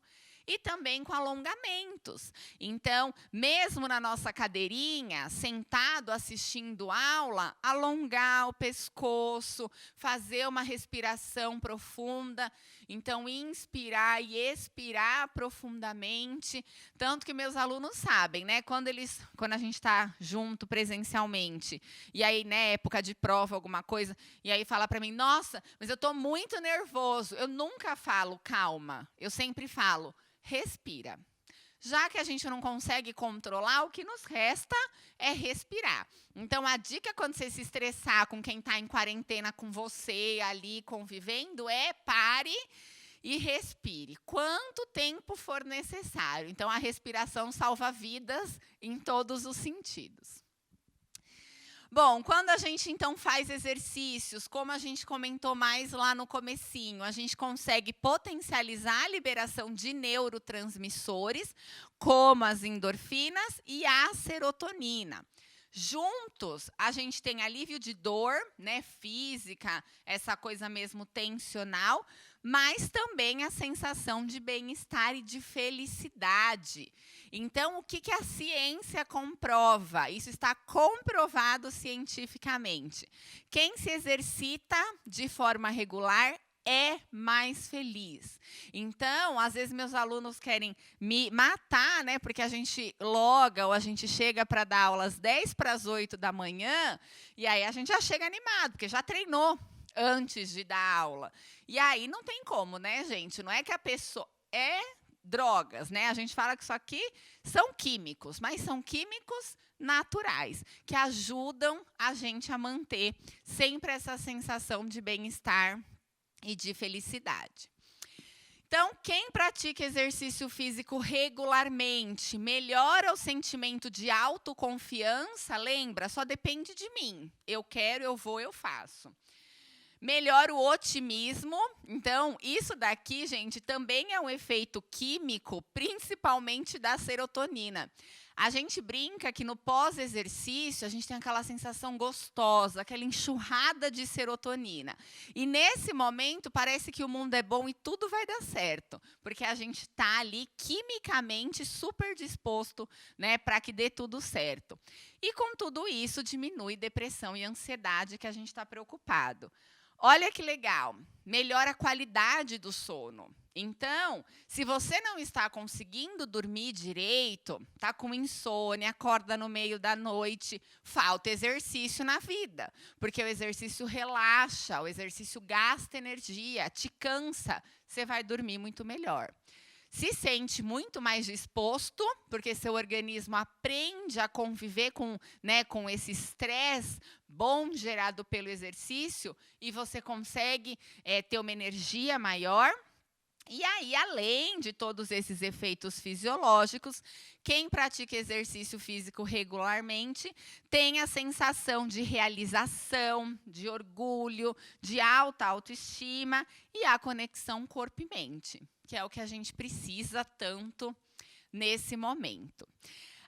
e também com alongamentos. Então, mesmo na nossa cadeirinha, sentado assistindo aula, alongar o pescoço, fazer uma respiração profunda. Então, inspirar e expirar profundamente. Tanto que meus alunos sabem, né? Quando a gente está junto presencialmente, e aí, né, época de prova, alguma coisa, e aí fala para mim, nossa, mas eu estou muito nervoso. Eu nunca falo, calma. Eu sempre falo, respira. Já que a gente não consegue controlar, o que nos resta é respirar. Então, a dica quando você se estressar com quem está em quarentena com você, ali convivendo, é pare e respire. Quanto tempo for necessário. Então, a respiração salva vidas em todos os sentidos. Bom, quando a gente então faz exercícios, como a gente comentou mais lá no comecinho, a gente consegue potencializar a liberação de neurotransmissores, como as endorfinas e a serotonina. Juntos, a gente tem alívio de dor, né, física, essa coisa mesmo tensional, mas também a sensação de bem-estar e de felicidade. Então, o que a ciência comprova? Isso está comprovado cientificamente. Quem se exercita de forma regular é mais feliz. Então, às vezes meus alunos querem me matar, né? Porque a gente loga ou a gente chega para dar aula às 7:50 da manhã, e aí a gente já chega animado, porque já treinou antes de dar aula. E aí não tem como, né, gente? Não é que a pessoa drogas, né? A gente fala que isso aqui são químicos, mas são químicos naturais, que ajudam a gente a manter sempre essa sensação de bem-estar e de felicidade. Então, quem pratica exercício físico regularmente melhora o sentimento de autoconfiança, lembra? Só depende de mim. Eu quero, eu vou, eu faço. Melhora o otimismo. Então, isso daqui, gente, também é um efeito químico, principalmente da serotonina. A gente brinca que no pós-exercício, a gente tem aquela sensação gostosa, aquela enxurrada de serotonina. E nesse momento, parece que o mundo é bom e tudo vai dar certo, porque a gente está ali quimicamente super disposto, né, para que dê tudo certo. E com tudo isso, diminui depressão e ansiedade, que a gente está preocupado. Olha que legal, melhora a qualidade do sono. Então, se você não está conseguindo dormir direito, está com insônia, acorda no meio da noite, falta exercício na vida. Porque o exercício relaxa, o exercício gasta energia, te cansa, você vai dormir muito melhor. Se sente muito mais disposto, porque seu organismo aprende a conviver com esse estresse bom gerado pelo exercício, e você consegue ter uma energia maior. E aí, além de todos esses efeitos fisiológicos, quem pratica exercício físico regularmente tem a sensação de realização, de orgulho, de alta autoestima e a conexão corpo e mente, que é o que a gente precisa tanto nesse momento.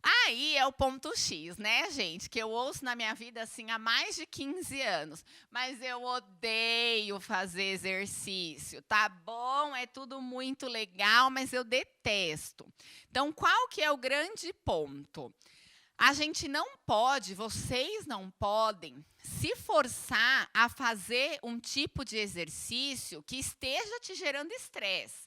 Aí é o ponto X, né, gente? Que eu ouço na minha vida assim há mais de 15 anos. Mas eu odeio fazer exercício, tá bom? É tudo muito legal, mas eu detesto. Então, qual que é o grande ponto? A gente não pode, vocês não podem, se forçar a fazer um tipo de exercício que esteja te gerando estresse.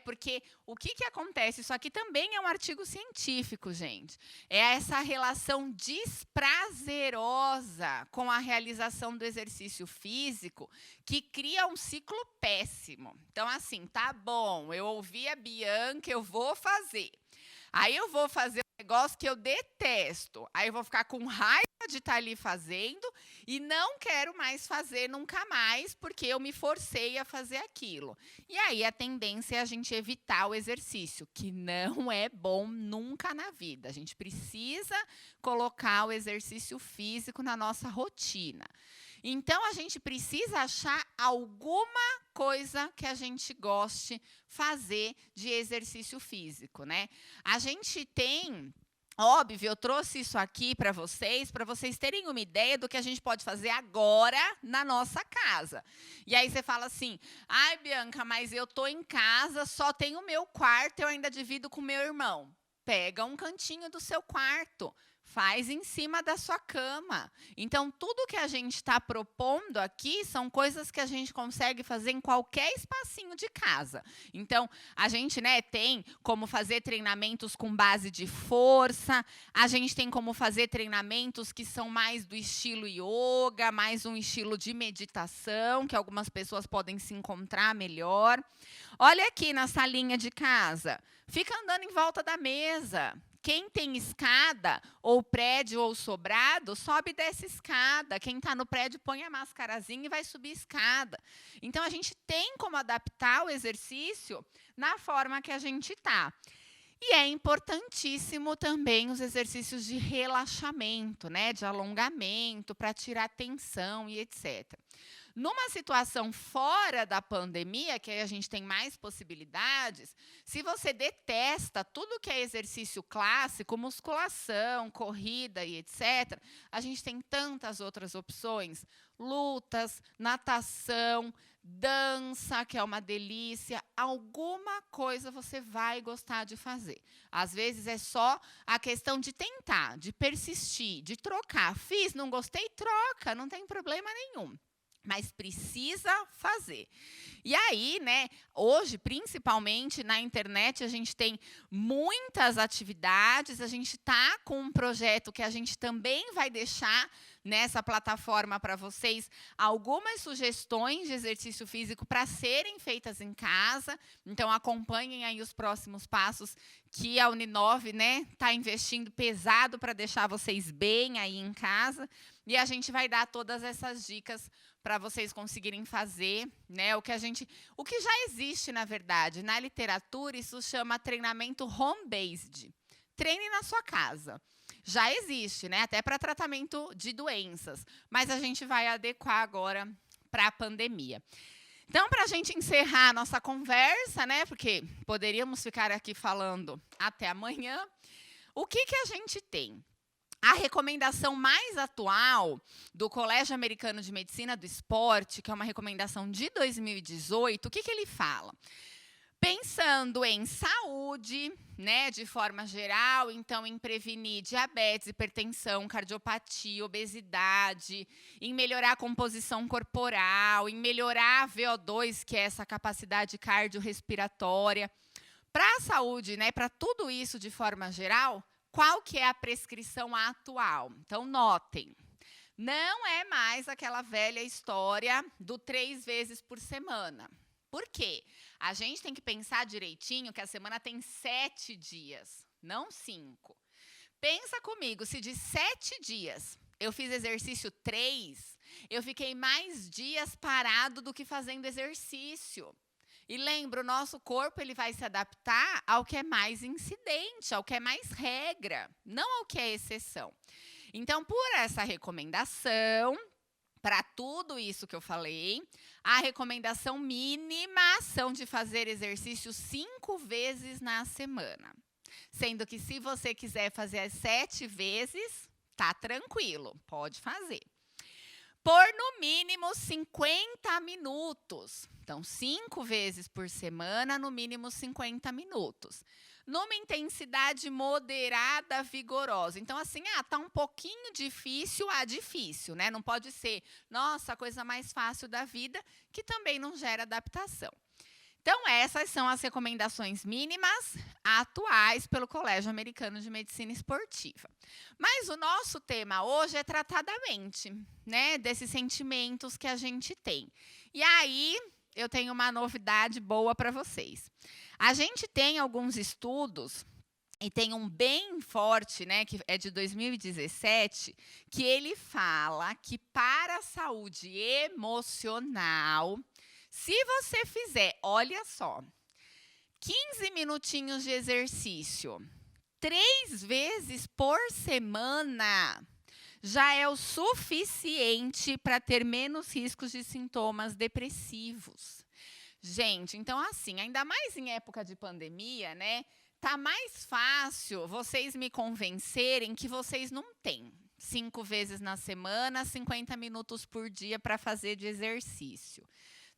Porque o que acontece? Isso aqui também é um artigo científico, gente. É essa relação desprazerosa com a realização do exercício físico que cria um ciclo péssimo. Então, assim, tá bom, eu ouvi a Bianca, eu vou fazer. Aí eu vou fazer um negócio que eu detesto. Aí eu vou ficar com raiva de estar ali fazendo e não quero mais fazer nunca mais, porque eu me forcei a fazer aquilo. E aí a tendência é a gente evitar o exercício, que não é bom nunca na vida. A gente precisa colocar o exercício físico na nossa rotina. Então, a gente precisa achar alguma coisa que a gente goste fazer de exercício físico, A gente tem, óbvio, eu trouxe isso aqui para vocês terem uma ideia do que a gente pode fazer agora na nossa casa. E aí você fala assim, ai, Bianca, mas eu estou em casa, só tenho o meu quarto, eu ainda divido com meu irmão. Pega um cantinho do seu quarto, faz em cima da sua cama. Então, tudo que a gente está propondo aqui são coisas que a gente consegue fazer em qualquer espacinho de casa. Então, a gente tem como fazer treinamentos com base de força, a gente tem como fazer treinamentos que são mais do estilo yoga, mais um estilo de meditação, que algumas pessoas podem se encontrar melhor. Olha aqui na salinha de casa, fica andando em volta da mesa. Quem tem escada, ou prédio, ou sobrado, sobe e desce escada. Quem está no prédio, põe a mascarazinha e vai subir escada. Então, a gente tem como adaptar o exercício na forma que a gente está. E é importantíssimo também os exercícios de relaxamento, de alongamento, para tirar tensão e etc. Numa situação fora da pandemia, que aí a gente tem mais possibilidades, se você detesta tudo que é exercício clássico, musculação, corrida e etc., a gente tem tantas outras opções. Lutas, natação, dança, que é uma delícia. Alguma coisa você vai gostar de fazer. Às vezes é só a questão de tentar, de persistir, de trocar. Fiz, não gostei, troca, não tem problema nenhum. Mas precisa fazer. E aí, hoje, principalmente na internet, a gente tem muitas atividades, a gente está com um projeto que a gente também vai deixar nessa plataforma para vocês algumas sugestões de exercício físico para serem feitas em casa. Então, acompanhem aí os próximos passos que a Uninove está investindo pesado para deixar vocês bem aí em casa. E a gente vai dar todas essas dicas para vocês conseguirem fazer, o que já existe, na verdade. Na literatura, isso chama treinamento home-based. Treine na sua casa. Já existe, até para tratamento de doenças. Mas a gente vai adequar agora para a pandemia. Então, para a gente encerrar a nossa conversa, porque poderíamos ficar aqui falando até amanhã, o que a gente tem? A recomendação mais atual do Colégio Americano de Medicina do Esporte, que é uma recomendação de 2018, o que ele fala? Pensando em saúde, né, de forma geral, então em prevenir diabetes, hipertensão, cardiopatia, obesidade, em melhorar a composição corporal, em melhorar a VO2, que é essa capacidade cardiorrespiratória. Para a saúde, né, para tudo isso de forma geral, qual que é a prescrição atual? Então, notem, não é mais aquela velha história do 3 vezes por semana. Por quê? A gente tem que pensar direitinho que a semana tem 7 dias, não 5. Pensa comigo, se de 7 dias eu fiz exercício 3, eu fiquei mais dias parado do que fazendo exercício. E lembra, o nosso corpo ele vai se adaptar ao que é mais incidente, ao que é mais regra, não ao que é exceção. Então, por essa recomendação, para tudo isso que eu falei, a recomendação mínima são de fazer exercício 5 vezes na semana. Sendo que se você quiser fazer as 7 vezes, tá tranquilo, pode fazer. Por no mínimo 50 minutos. Então, 5 vezes por semana, no mínimo 50 minutos. Numa intensidade moderada, vigorosa. Então, assim, tá um pouquinho difícil, difícil, né? Não pode ser, nossa, a coisa mais fácil da vida, que também não gera adaptação. Então, essas são as recomendações mínimas atuais pelo Colégio Americano de Medicina Esportiva. Mas o nosso tema hoje é tratar da mente, né? Desses sentimentos que a gente tem. E aí, eu tenho uma novidade boa para vocês. A gente tem alguns estudos, e tem um bem forte, né, que é de 2017, que ele fala que para a saúde emocional, se você fizer, olha só, 15 minutinhos de exercício, 3 vezes por semana, já é o suficiente para ter menos riscos de sintomas depressivos. Gente, então assim, ainda mais em época de pandemia, né? Tá mais fácil vocês me convencerem que vocês não têm 5 vezes na semana, 50 minutos por dia para fazer de exercício.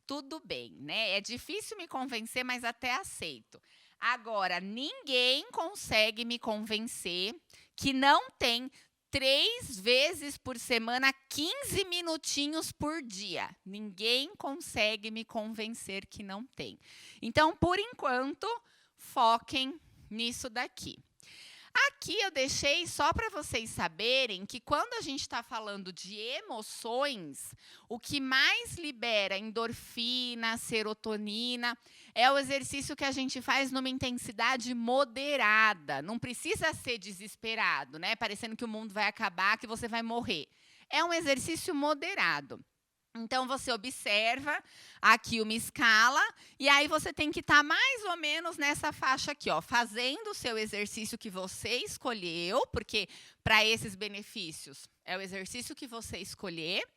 Tudo bem, né? É difícil me convencer, mas até aceito. Agora, ninguém consegue me convencer que não tem 3 vezes por semana, 15 minutinhos por dia. Ninguém consegue me convencer que não tem. Então, por enquanto, foquem nisso daqui. Aqui eu deixei só para vocês saberem que quando a gente está falando de emoções, o que mais libera endorfina, serotonina, é o exercício que a gente faz numa intensidade moderada. Não precisa ser desesperado, né? Parecendo que o mundo vai acabar, que você vai morrer. É um exercício moderado. Então, você observa aqui uma escala, e aí você tem que estar mais ou menos nessa faixa aqui, ó, fazendo o seu exercício que você escolheu, porque para esses benefícios é o exercício que você escolher,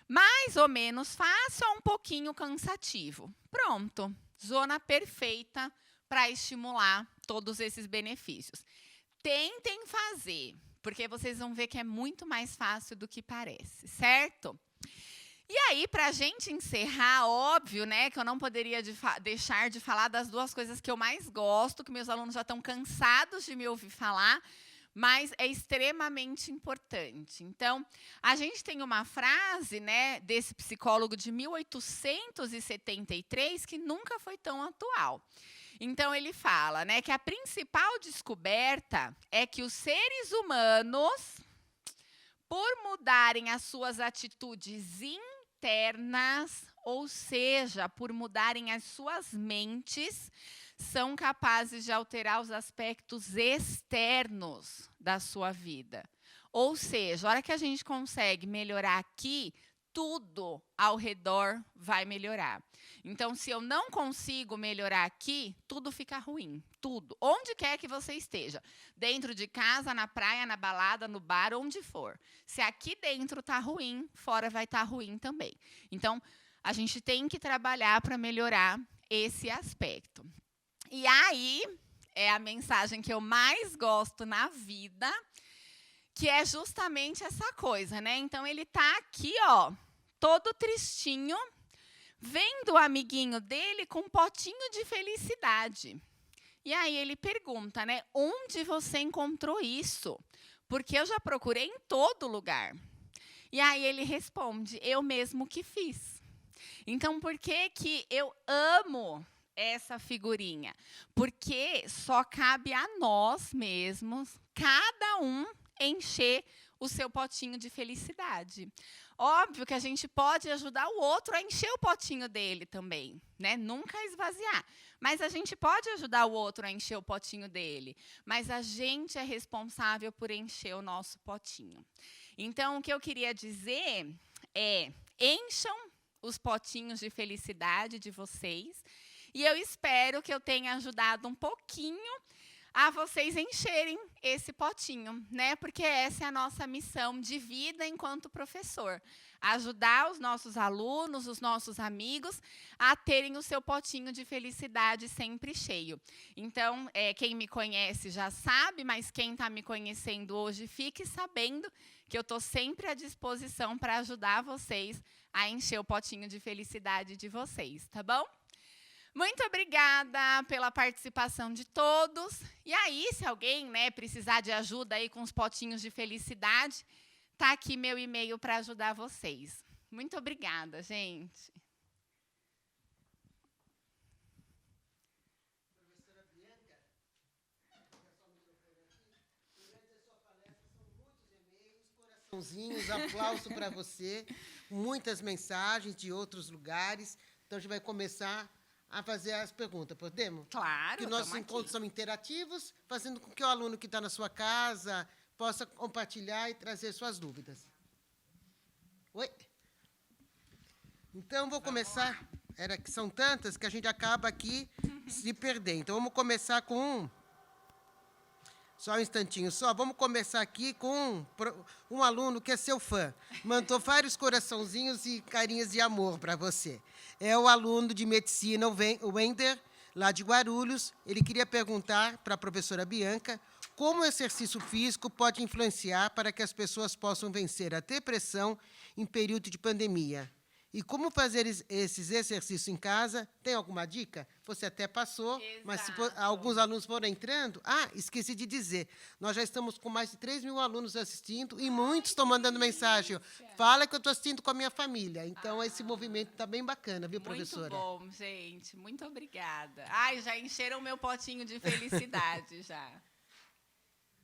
mais ou menos fácil ou um pouquinho cansativo. Pronto, zona perfeita para estimular todos esses benefícios. Tentem fazer, porque vocês vão ver que é muito mais fácil do que parece, certo? E aí, para a gente encerrar, óbvio, né, que eu não poderia deixar de falar das 2 coisas que eu mais gosto, que meus alunos já estão cansados de me ouvir falar, mas é extremamente importante. Então, a gente tem uma frase, né, desse psicólogo de 1873 que nunca foi tão atual. Então, ele fala, né, que a principal descoberta é que os seres humanos, por mudarem as suas atitudes internas, ou seja, por mudarem as suas mentes, são capazes de alterar os aspectos externos da sua vida. Ou seja, a hora que a gente consegue melhorar aqui, tudo ao redor vai melhorar. Então, se eu não consigo melhorar aqui, tudo fica ruim, tudo. Onde quer que você esteja, dentro de casa, na praia, na balada, no bar, onde for. Se aqui dentro está ruim, fora vai estar ruim também. Então, a gente tem que trabalhar para melhorar esse aspecto. E aí, é a mensagem que eu mais gosto na vida, que é justamente essa coisa, né? Então, ele está aqui, ó, todo tristinho, vendo o amiguinho dele com um potinho de felicidade. E aí ele pergunta, né, onde você encontrou isso? Porque eu já procurei em todo lugar. E aí ele responde, eu mesmo que fiz. Então, por que que eu amo essa figurinha? Porque só cabe a nós mesmos, cada um, encher o seu potinho de felicidade. Óbvio que a gente pode ajudar o outro a encher o potinho dele também, né? Nunca esvaziar. Mas a gente pode ajudar o outro a encher o potinho dele. Mas a gente é responsável por encher o nosso potinho. Então, o que eu queria dizer é, encham os potinhos de felicidade de vocês. E eu espero que eu tenha ajudado um pouquinho a vocês encherem esse potinho, né? Porque essa é a nossa missão de vida enquanto professor. Ajudar os nossos alunos, os nossos amigos, a terem o seu potinho de felicidade sempre cheio. Então, quem me conhece já sabe, mas quem está me conhecendo hoje, fique sabendo que eu estou sempre à disposição para ajudar vocês a encher o potinho de felicidade de vocês, tá bom? Muito obrigada pela participação de todos. E aí, se alguém, né, precisar de ajuda aí com os potinhos de felicidade, tá aqui meu e-mail para ajudar vocês. Muito obrigada, gente. Professora Bianca, só o microfone aqui. Durante a sua palestra são muitos e-mails, coraçãozinhos, aplauso para você, muitas mensagens de outros lugares. Então, a gente vai começar a fazer as perguntas, podemos? Claro, que nossos encontros são interativos, fazendo com que o aluno que está na sua casa possa compartilhar e trazer suas dúvidas. Oi? Então, vou começar. Era que são tantas que a gente acaba aqui se perder. Então, vamos começar com só um instantinho só. Vamos começar aqui com um aluno que é seu fã. Mandou vários coraçãozinhos e carinhas de amor para você. É o aluno de medicina, o Wender, lá de Guarulhos. Ele queria perguntar para a professora Bianca como o exercício físico pode influenciar para que as pessoas possam vencer a depressão em período de pandemia. E como fazer esses exercícios em casa? Tem alguma dica? Você até passou, Exato. Mas se alguns alunos foram entrando... esqueci de dizer. Nós já estamos com mais de 3 mil alunos assistindo e muitos estão mandando mensagem. Fala que eu estou assistindo com a minha família. Então, esse movimento está bem bacana, viu, professora? Muito bom, gente. Muito obrigada. Já encheram o meu potinho de felicidade, já.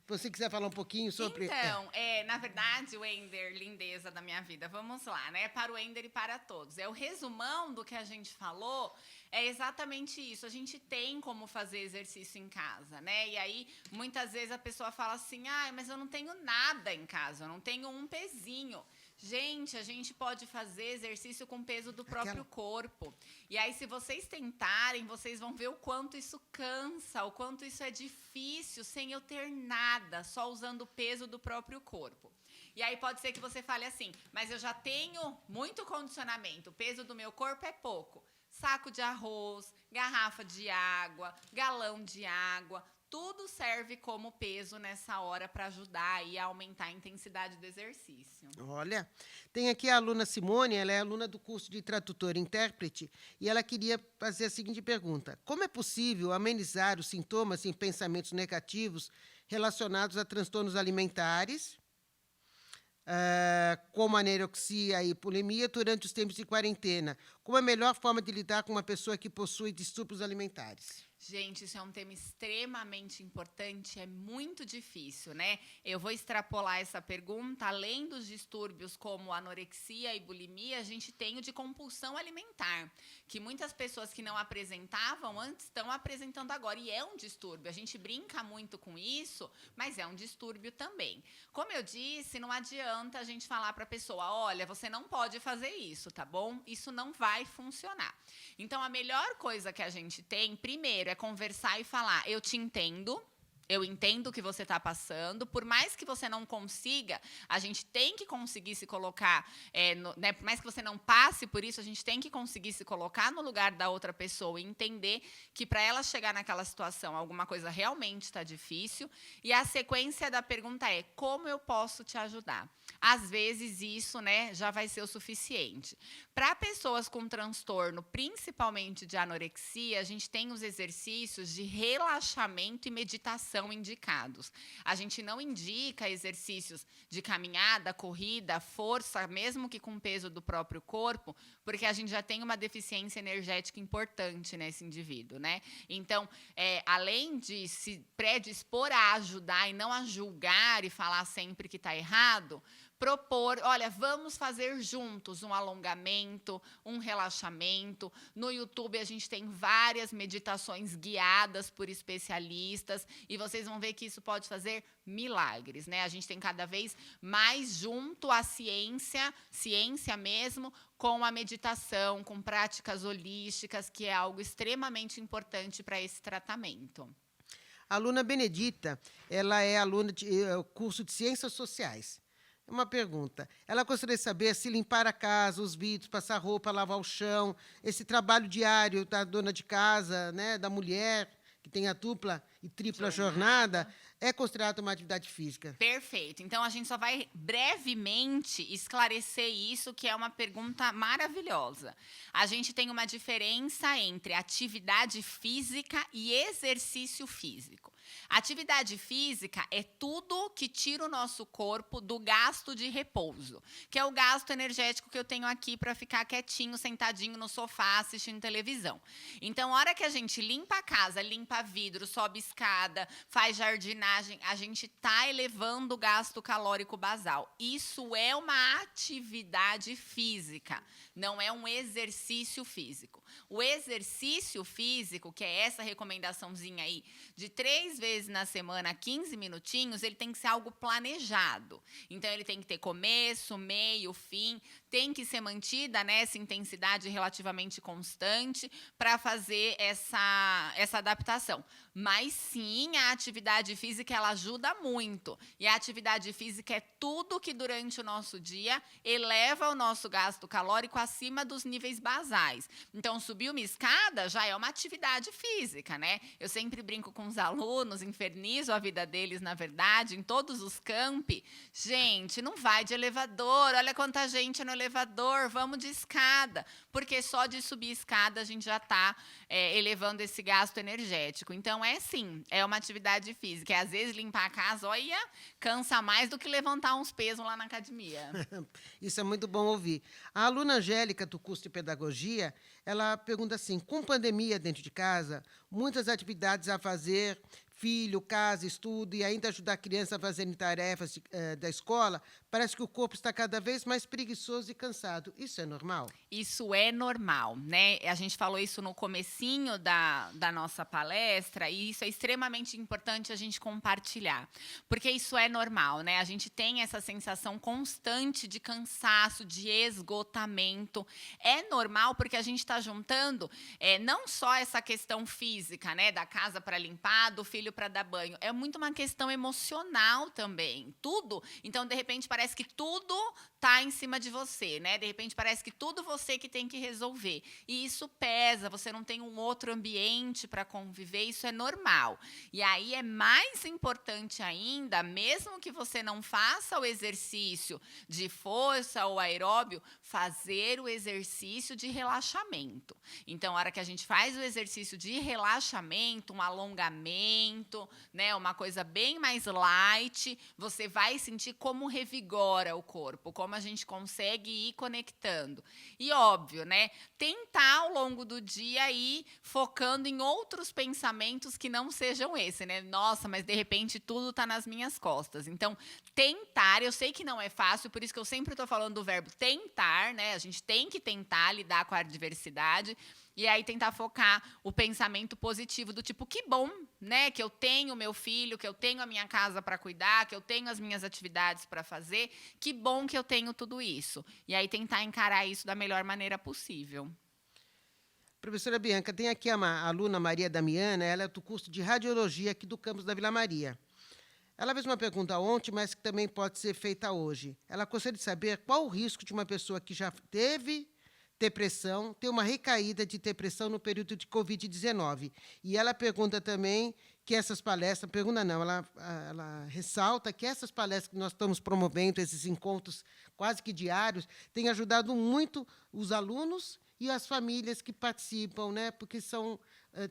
Se você quiser falar um pouquinho sobre... Então, na verdade, o Wender, lindeza da minha vida, vamos lá, né? Para o Wender e para todos. O resumão do que a gente falou é exatamente isso. A gente tem como fazer exercício em casa, né? E aí, muitas vezes a pessoa fala assim, mas eu não tenho nada em casa, eu não tenho um pezinho. Gente, a gente pode fazer exercício com o peso do próprio corpo. E aí, se vocês tentarem, vocês vão ver o quanto isso cansa, o quanto isso é difícil, sem eu ter nada, só usando o peso do próprio corpo. E aí pode ser que você fale assim, mas eu já tenho muito condicionamento, o peso do meu corpo é pouco. Saco de arroz, garrafa de água, galão de água, tudo serve como peso nessa hora para ajudar aí a aumentar a intensidade do exercício. Olha, tem aqui a aluna Simone, ela é aluna do curso de tradutor e intérprete, e ela queria fazer a seguinte pergunta. Como é possível amenizar os sintomas e pensamentos negativos relacionados a transtornos alimentares, como anorexia e bulimia, durante os tempos de quarentena? Qual é a melhor forma de lidar com uma pessoa que possui distúrbios alimentares? Gente, isso é um tema extremamente importante, é muito difícil, né? Eu vou extrapolar essa pergunta, além dos distúrbios como anorexia e bulimia, a gente tem o de compulsão alimentar, que muitas pessoas que não apresentavam antes estão apresentando agora, e é um distúrbio. A gente brinca muito com isso, mas é um distúrbio também. Como eu disse, não adianta a gente falar para a pessoa, olha, você não pode fazer isso, tá bom? Isso não vai funcionar. Então, a melhor coisa que a gente tem, primeiro, é conversar e falar, eu te entendo, eu entendo o que você está passando, por mais que você não consiga, a gente tem que conseguir se colocar, né, por mais que você não passe por isso, a gente tem que conseguir se colocar no lugar da outra pessoa e entender que para ela chegar naquela situação, alguma coisa realmente está difícil. E a sequência da pergunta é, como eu posso te ajudar? às vezes isso, né, já vai ser o suficiente. Para pessoas com transtorno, principalmente de anorexia, a gente tem os exercícios de relaxamento e meditação indicados. A gente não indica exercícios de caminhada, corrida, força, mesmo que com peso do próprio corpo, porque a gente já tem uma deficiência energética importante nesse indivíduo, né? Então, além de se predispor a ajudar e não a julgar e falar sempre que está errado, propor, olha, vamos fazer juntos um alongamento, um relaxamento. No YouTube a gente tem várias meditações guiadas por especialistas e vocês vão ver que isso pode fazer milagres, né? A gente tem cada vez mais junto a ciência mesmo, com a meditação, com práticas holísticas, que é algo extremamente importante para esse tratamento. A aluna Benedita, ela é aluna de curso de Ciências Sociais. Uma pergunta. Ela gostaria de saber se limpar a casa, os vidros, passar roupa, lavar o chão, esse trabalho diário da dona de casa, né, da mulher, que tem a dupla e tripla jornada, é considerado uma atividade física. Perfeito. Então, a gente só vai brevemente esclarecer isso, que é uma pergunta maravilhosa. A gente tem uma diferença entre atividade física e exercício físico. Atividade física é tudo que tira o nosso corpo do gasto de repouso, que é o gasto energético que eu tenho aqui para ficar quietinho, sentadinho no sofá, assistindo televisão. Então, a hora que a gente limpa a casa, limpa vidro, sobe escada, faz jardinagem, a gente está elevando o gasto calórico basal. Isso é uma atividade física, não é um exercício físico. O exercício físico, que é essa recomendaçãozinha aí, de 3 vezes na semana, 15 minutinhos, ele tem que ser algo planejado. Então, ele tem que ter começo, meio, fim, tem que ser mantida, né, essa intensidade relativamente constante para fazer essa adaptação. Mas, sim, a atividade física, ela ajuda muito. E a atividade física é tudo que, durante o nosso dia, eleva o nosso gasto calórico acima dos níveis basais. Então, subir uma escada já é uma atividade física, né? Eu sempre brinco com os alunos, infernizo a vida deles, na verdade, em todos os campi. Gente, não vai de elevador, olha quanta gente no elevador, vamos de escada. Porque só de subir escada a gente já está elevando esse gasto energético. Então, sim, é uma atividade física. E, às vezes, limpar a casa, olha, cansa mais do que levantar uns pesos lá na academia. Isso é muito bom ouvir. A aluna Angélica, do curso de Pedagogia, ela pergunta assim, com pandemia dentro de casa, muitas atividades a fazer, filho, casa, estudo, e ainda ajudar a criança a fazerem tarefas da escola, parece que o corpo está cada vez mais preguiçoso e cansado. Isso é normal? Isso é normal, né? A gente falou isso no comecinho da nossa palestra, e isso é extremamente importante a gente compartilhar, porque isso é normal, né? A gente tem essa sensação constante de cansaço, de esgotamento. É normal porque a gente está juntando não só essa questão física, né, da casa para limpar, do filho para dar banho, é muito uma questão emocional também. Tudo. Então, de repente, parece que tudo tá em cima de você, né? De repente, parece que tudo você que tem que resolver. E isso pesa, você não tem um outro ambiente para conviver, isso é normal. E aí é mais importante ainda, mesmo que você não faça o exercício de força ou aeróbio, fazer o exercício de relaxamento. Então, a hora que a gente faz o exercício de relaxamento, um alongamento, né, uma coisa bem mais light, você vai sentir como revigora o corpo, como a gente consegue ir conectando. E óbvio, né, tentar ao longo do dia ir focando em outros pensamentos que não sejam esse, né? Nossa, mas de repente tudo está nas minhas costas. Então, tentar, eu sei que não é fácil, por isso que eu sempre estou falando do verbo tentar, né? A gente tem que tentar lidar com a adversidade. E aí tentar focar o pensamento positivo do tipo, que bom, né, que eu tenho meu filho, que eu tenho a minha casa para cuidar, que eu tenho as minhas atividades para fazer, que bom que eu tenho tudo isso. E aí tentar encarar isso da melhor maneira possível. Professora Bianca, tem aqui a aluna Maria Damiana, ela é do curso de Radiologia aqui do campus da Vila Maria. Ela fez uma pergunta ontem, mas que também pode ser feita hoje. Ela gostaria de saber qual o risco de uma pessoa que já teve depressão, ter uma recaída de depressão no período de Covid-19. E ela pergunta também que essas palestras, pergunta não, ela ressalta que essas palestras que nós estamos promovendo, esses encontros quase que diários, têm ajudado muito os alunos e as famílias que participam, né? Porque são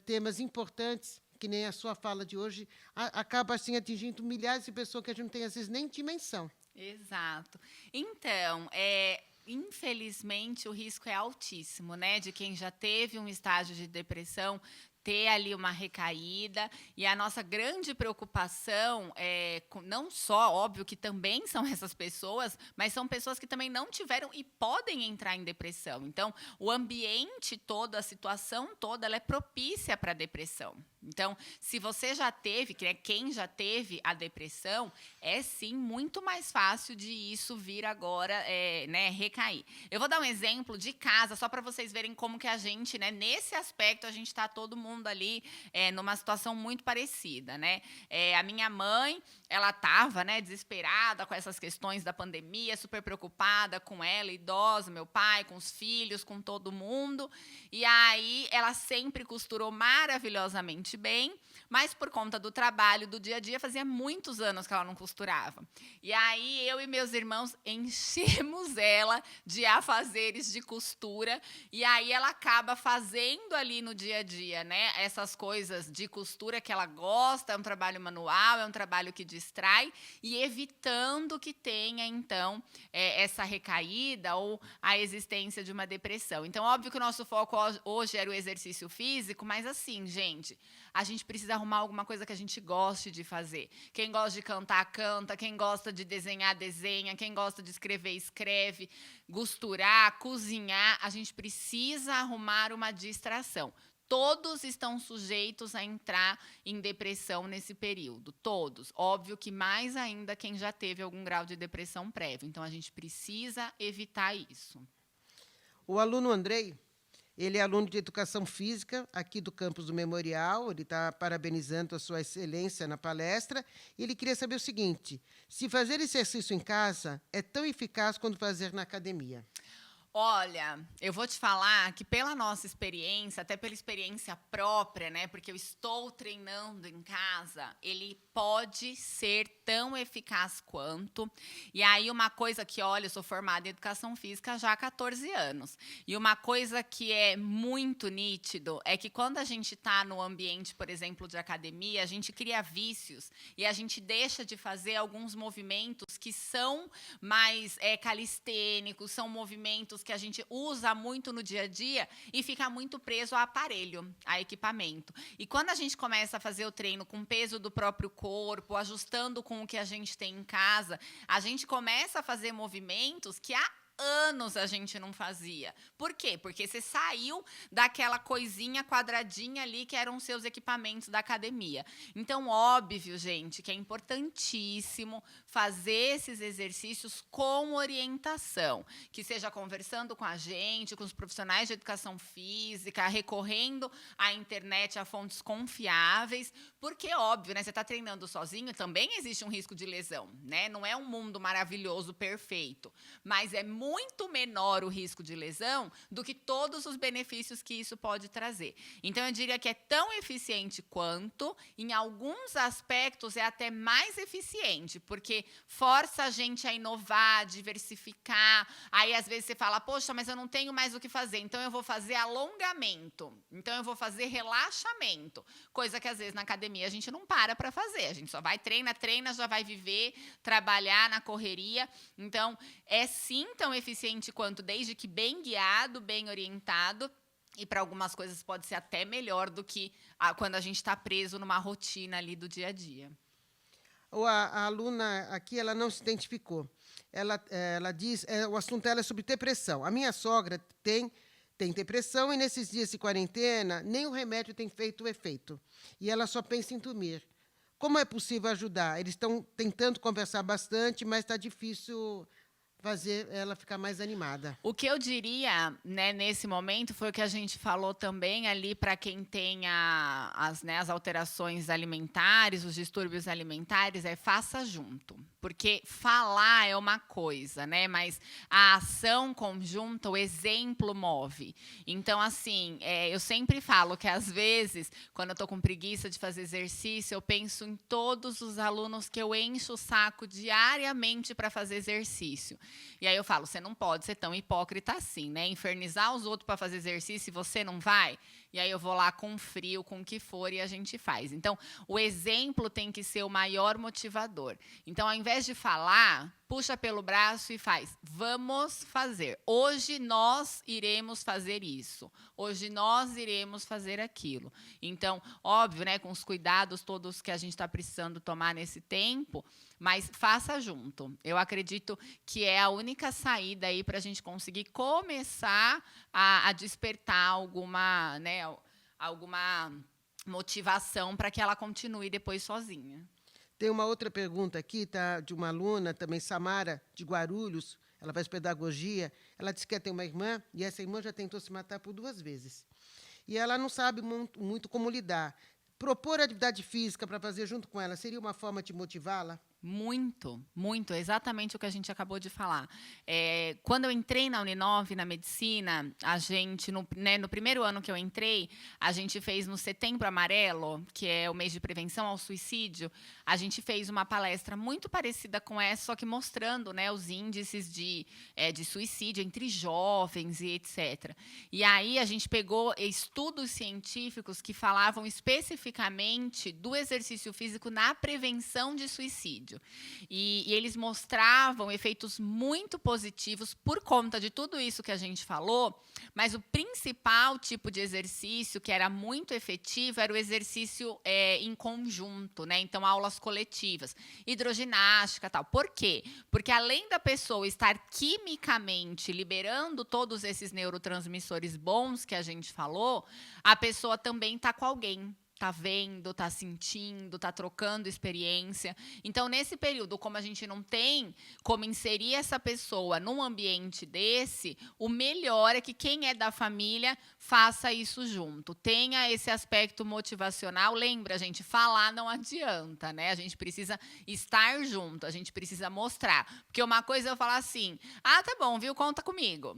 temas importantes, que nem a sua fala de hoje, acaba assim atingindo milhares de pessoas que a gente não tem, às vezes, nem dimensão. Exato. Então, infelizmente, o risco é altíssimo, né? De quem já teve um estágio de depressão ter ali uma recaída, e a nossa grande preocupação não só, óbvio que também são essas pessoas, mas são pessoas que também não tiveram e podem entrar em depressão. Então, o ambiente todo, a situação toda, ela é propícia para a depressão. Então, se você já teve, quem já teve a depressão, é sim muito mais fácil de isso vir agora, recair. Eu vou dar um exemplo de casa, só para vocês verem como que a gente, né, nesse aspecto, a gente está todo mundo ali numa situação muito parecida, né? A minha mãe, ela estava, né, desesperada com essas questões da pandemia, super preocupada com ela, idosa, meu pai, com os filhos, com todo mundo. E aí ela sempre costurou maravilhosamente bem, mas por conta do trabalho, do dia a dia, fazia muitos anos que ela não costurava. E aí eu e meus irmãos enchemos ela de afazeres de costura, e aí ela acaba fazendo ali no dia a dia, né, essas coisas de costura que ela gosta, é um trabalho manual, é um trabalho que distrai, e evitando que tenha, então, essa recaída ou a existência de uma depressão. Então, óbvio que o nosso foco hoje era o exercício físico, mas assim, gente, a gente precisa arrumar alguma coisa que a gente goste de fazer. Quem gosta de cantar, canta. Quem gosta de desenhar, desenha. Quem gosta de escrever, escreve. Costurar, cozinhar. A gente precisa arrumar uma distração. Todos estão sujeitos a entrar em depressão nesse período, todos. Óbvio que mais ainda quem já teve algum grau de depressão prévio. Então, a gente precisa evitar isso. O aluno Andrei, ele é aluno de Educação Física, aqui do campus do Memorial, ele está parabenizando a sua excelência na palestra, e ele queria saber o seguinte: se fazer exercício em casa é tão eficaz quanto fazer na academia? Olha, eu vou te falar que pela nossa experiência, até pela experiência própria, né, porque eu estou treinando em casa, ele pode ser tão eficaz quanto. E aí uma coisa que, olha, eu sou formada em Educação Física já há 14 anos. E uma coisa que é muito nítido é que quando a gente está no ambiente, por exemplo, de academia, a gente cria vícios e a gente deixa de fazer alguns movimentos que são mais calistênicos, são movimentos que a gente usa muito no dia a dia e fica muito preso ao aparelho, a equipamento. E quando a gente começa a fazer o treino com o peso do próprio corpo, ajustando com o que a gente tem em casa, a gente começa a fazer movimentos que há anos a gente não fazia. Por quê? Porque você saiu daquela coisinha quadradinha ali que eram os seus equipamentos da academia. Então, óbvio, gente, que é importantíssimo fazer esses exercícios com orientação, que seja conversando com a gente, com os profissionais de educação física, recorrendo à internet, a fontes confiáveis, porque, óbvio, né, você está treinando sozinho, também existe um risco de lesão, né? Não é um mundo maravilhoso, perfeito, mas é muito menor o risco de lesão do que todos os benefícios que isso pode trazer. Então, eu diria que é tão eficiente quanto, em alguns aspectos, é até mais eficiente, porque força a gente a inovar, diversificar. Aí, às vezes, você fala, poxa, mas eu não tenho mais o que fazer, então eu vou fazer alongamento, então eu vou fazer relaxamento, coisa que, às vezes, na academia a gente não para fazer, a gente só vai, treina, já vai viver, trabalhar na correria. Então, é sim tão eficiente quanto, desde que bem guiado, bem orientado, e para algumas coisas pode ser até melhor do que quando a gente está preso numa rotina ali do dia a dia. A aluna aqui, ela não se identificou. Ela diz, o assunto dela é sobre depressão. A minha sogra tem depressão e nesses dias de quarentena nem o remédio tem feito o efeito. E ela só pensa em dormir. Como é possível ajudar? Eles estão tentando conversar bastante, mas está difícil fazer ela ficar mais animada. O que eu diria, né, nesse momento foi o que a gente falou também ali para quem tem as alterações alimentares, os distúrbios alimentares, faça junto. porque falar é uma coisa, né? Mas a ação conjunta, o exemplo move. Então, assim, eu sempre falo que, às vezes, quando eu estou com preguiça de fazer exercício, eu penso em todos os alunos que eu encho o saco diariamente para fazer exercício. E aí eu falo, você não pode ser tão hipócrita assim, né? Infernizar os outros para fazer exercício e você não vai? E aí eu vou lá com frio, com o que for, e a gente faz. Então, o exemplo tem que ser o maior motivador. Então, ao invés de falar, puxa pelo braço e faz. Vamos fazer. Hoje nós iremos fazer isso. Hoje nós iremos fazer aquilo. Então, óbvio, né, com os cuidados todos que a gente está precisando tomar nesse tempo, mas faça junto. Eu acredito que é a única saída aí para a gente conseguir começar a despertar alguma, né, alguma motivação para que ela continue depois sozinha. Tem uma outra pergunta aqui, tá, de uma aluna, também Samara, de Guarulhos. Ela faz pedagogia. Ela disse que tem uma irmã, e essa irmã já tentou se matar por 2 vezes. E ela não sabe muito como lidar. Propor atividade física para fazer junto com ela seria uma forma de motivá-la? Muito, muito, exatamente o que a gente acabou de falar. Quando eu entrei na Uninove, na medicina, a gente, no primeiro ano que eu entrei, a gente fez no Setembro Amarelo, que é o mês de prevenção ao suicídio, a gente fez uma palestra muito parecida com essa, só que mostrando, né, os índices de suicídio entre jovens e etc. E aí a gente pegou estudos científicos que falavam especificamente do exercício físico na prevenção de suicídio. E eles mostravam efeitos muito positivos por conta de tudo isso que a gente falou, mas o principal tipo de exercício que era muito efetivo era o exercício em conjunto, né? Então, aulas coletivas, hidroginástica e tal. Por quê? Porque além da pessoa estar quimicamente liberando todos esses neurotransmissores bons que a gente falou, a pessoa também está com alguém. Está vendo, está sentindo, está trocando experiência. Então, nesse período, como a gente não tem como inserir essa pessoa num ambiente desse, o melhor é que quem é da família faça isso junto. Tenha esse aspecto motivacional. Lembra, gente, falar não adianta, né? A gente precisa estar junto, a gente precisa mostrar. Porque uma coisa é eu falar assim, tá bom, viu, conta comigo.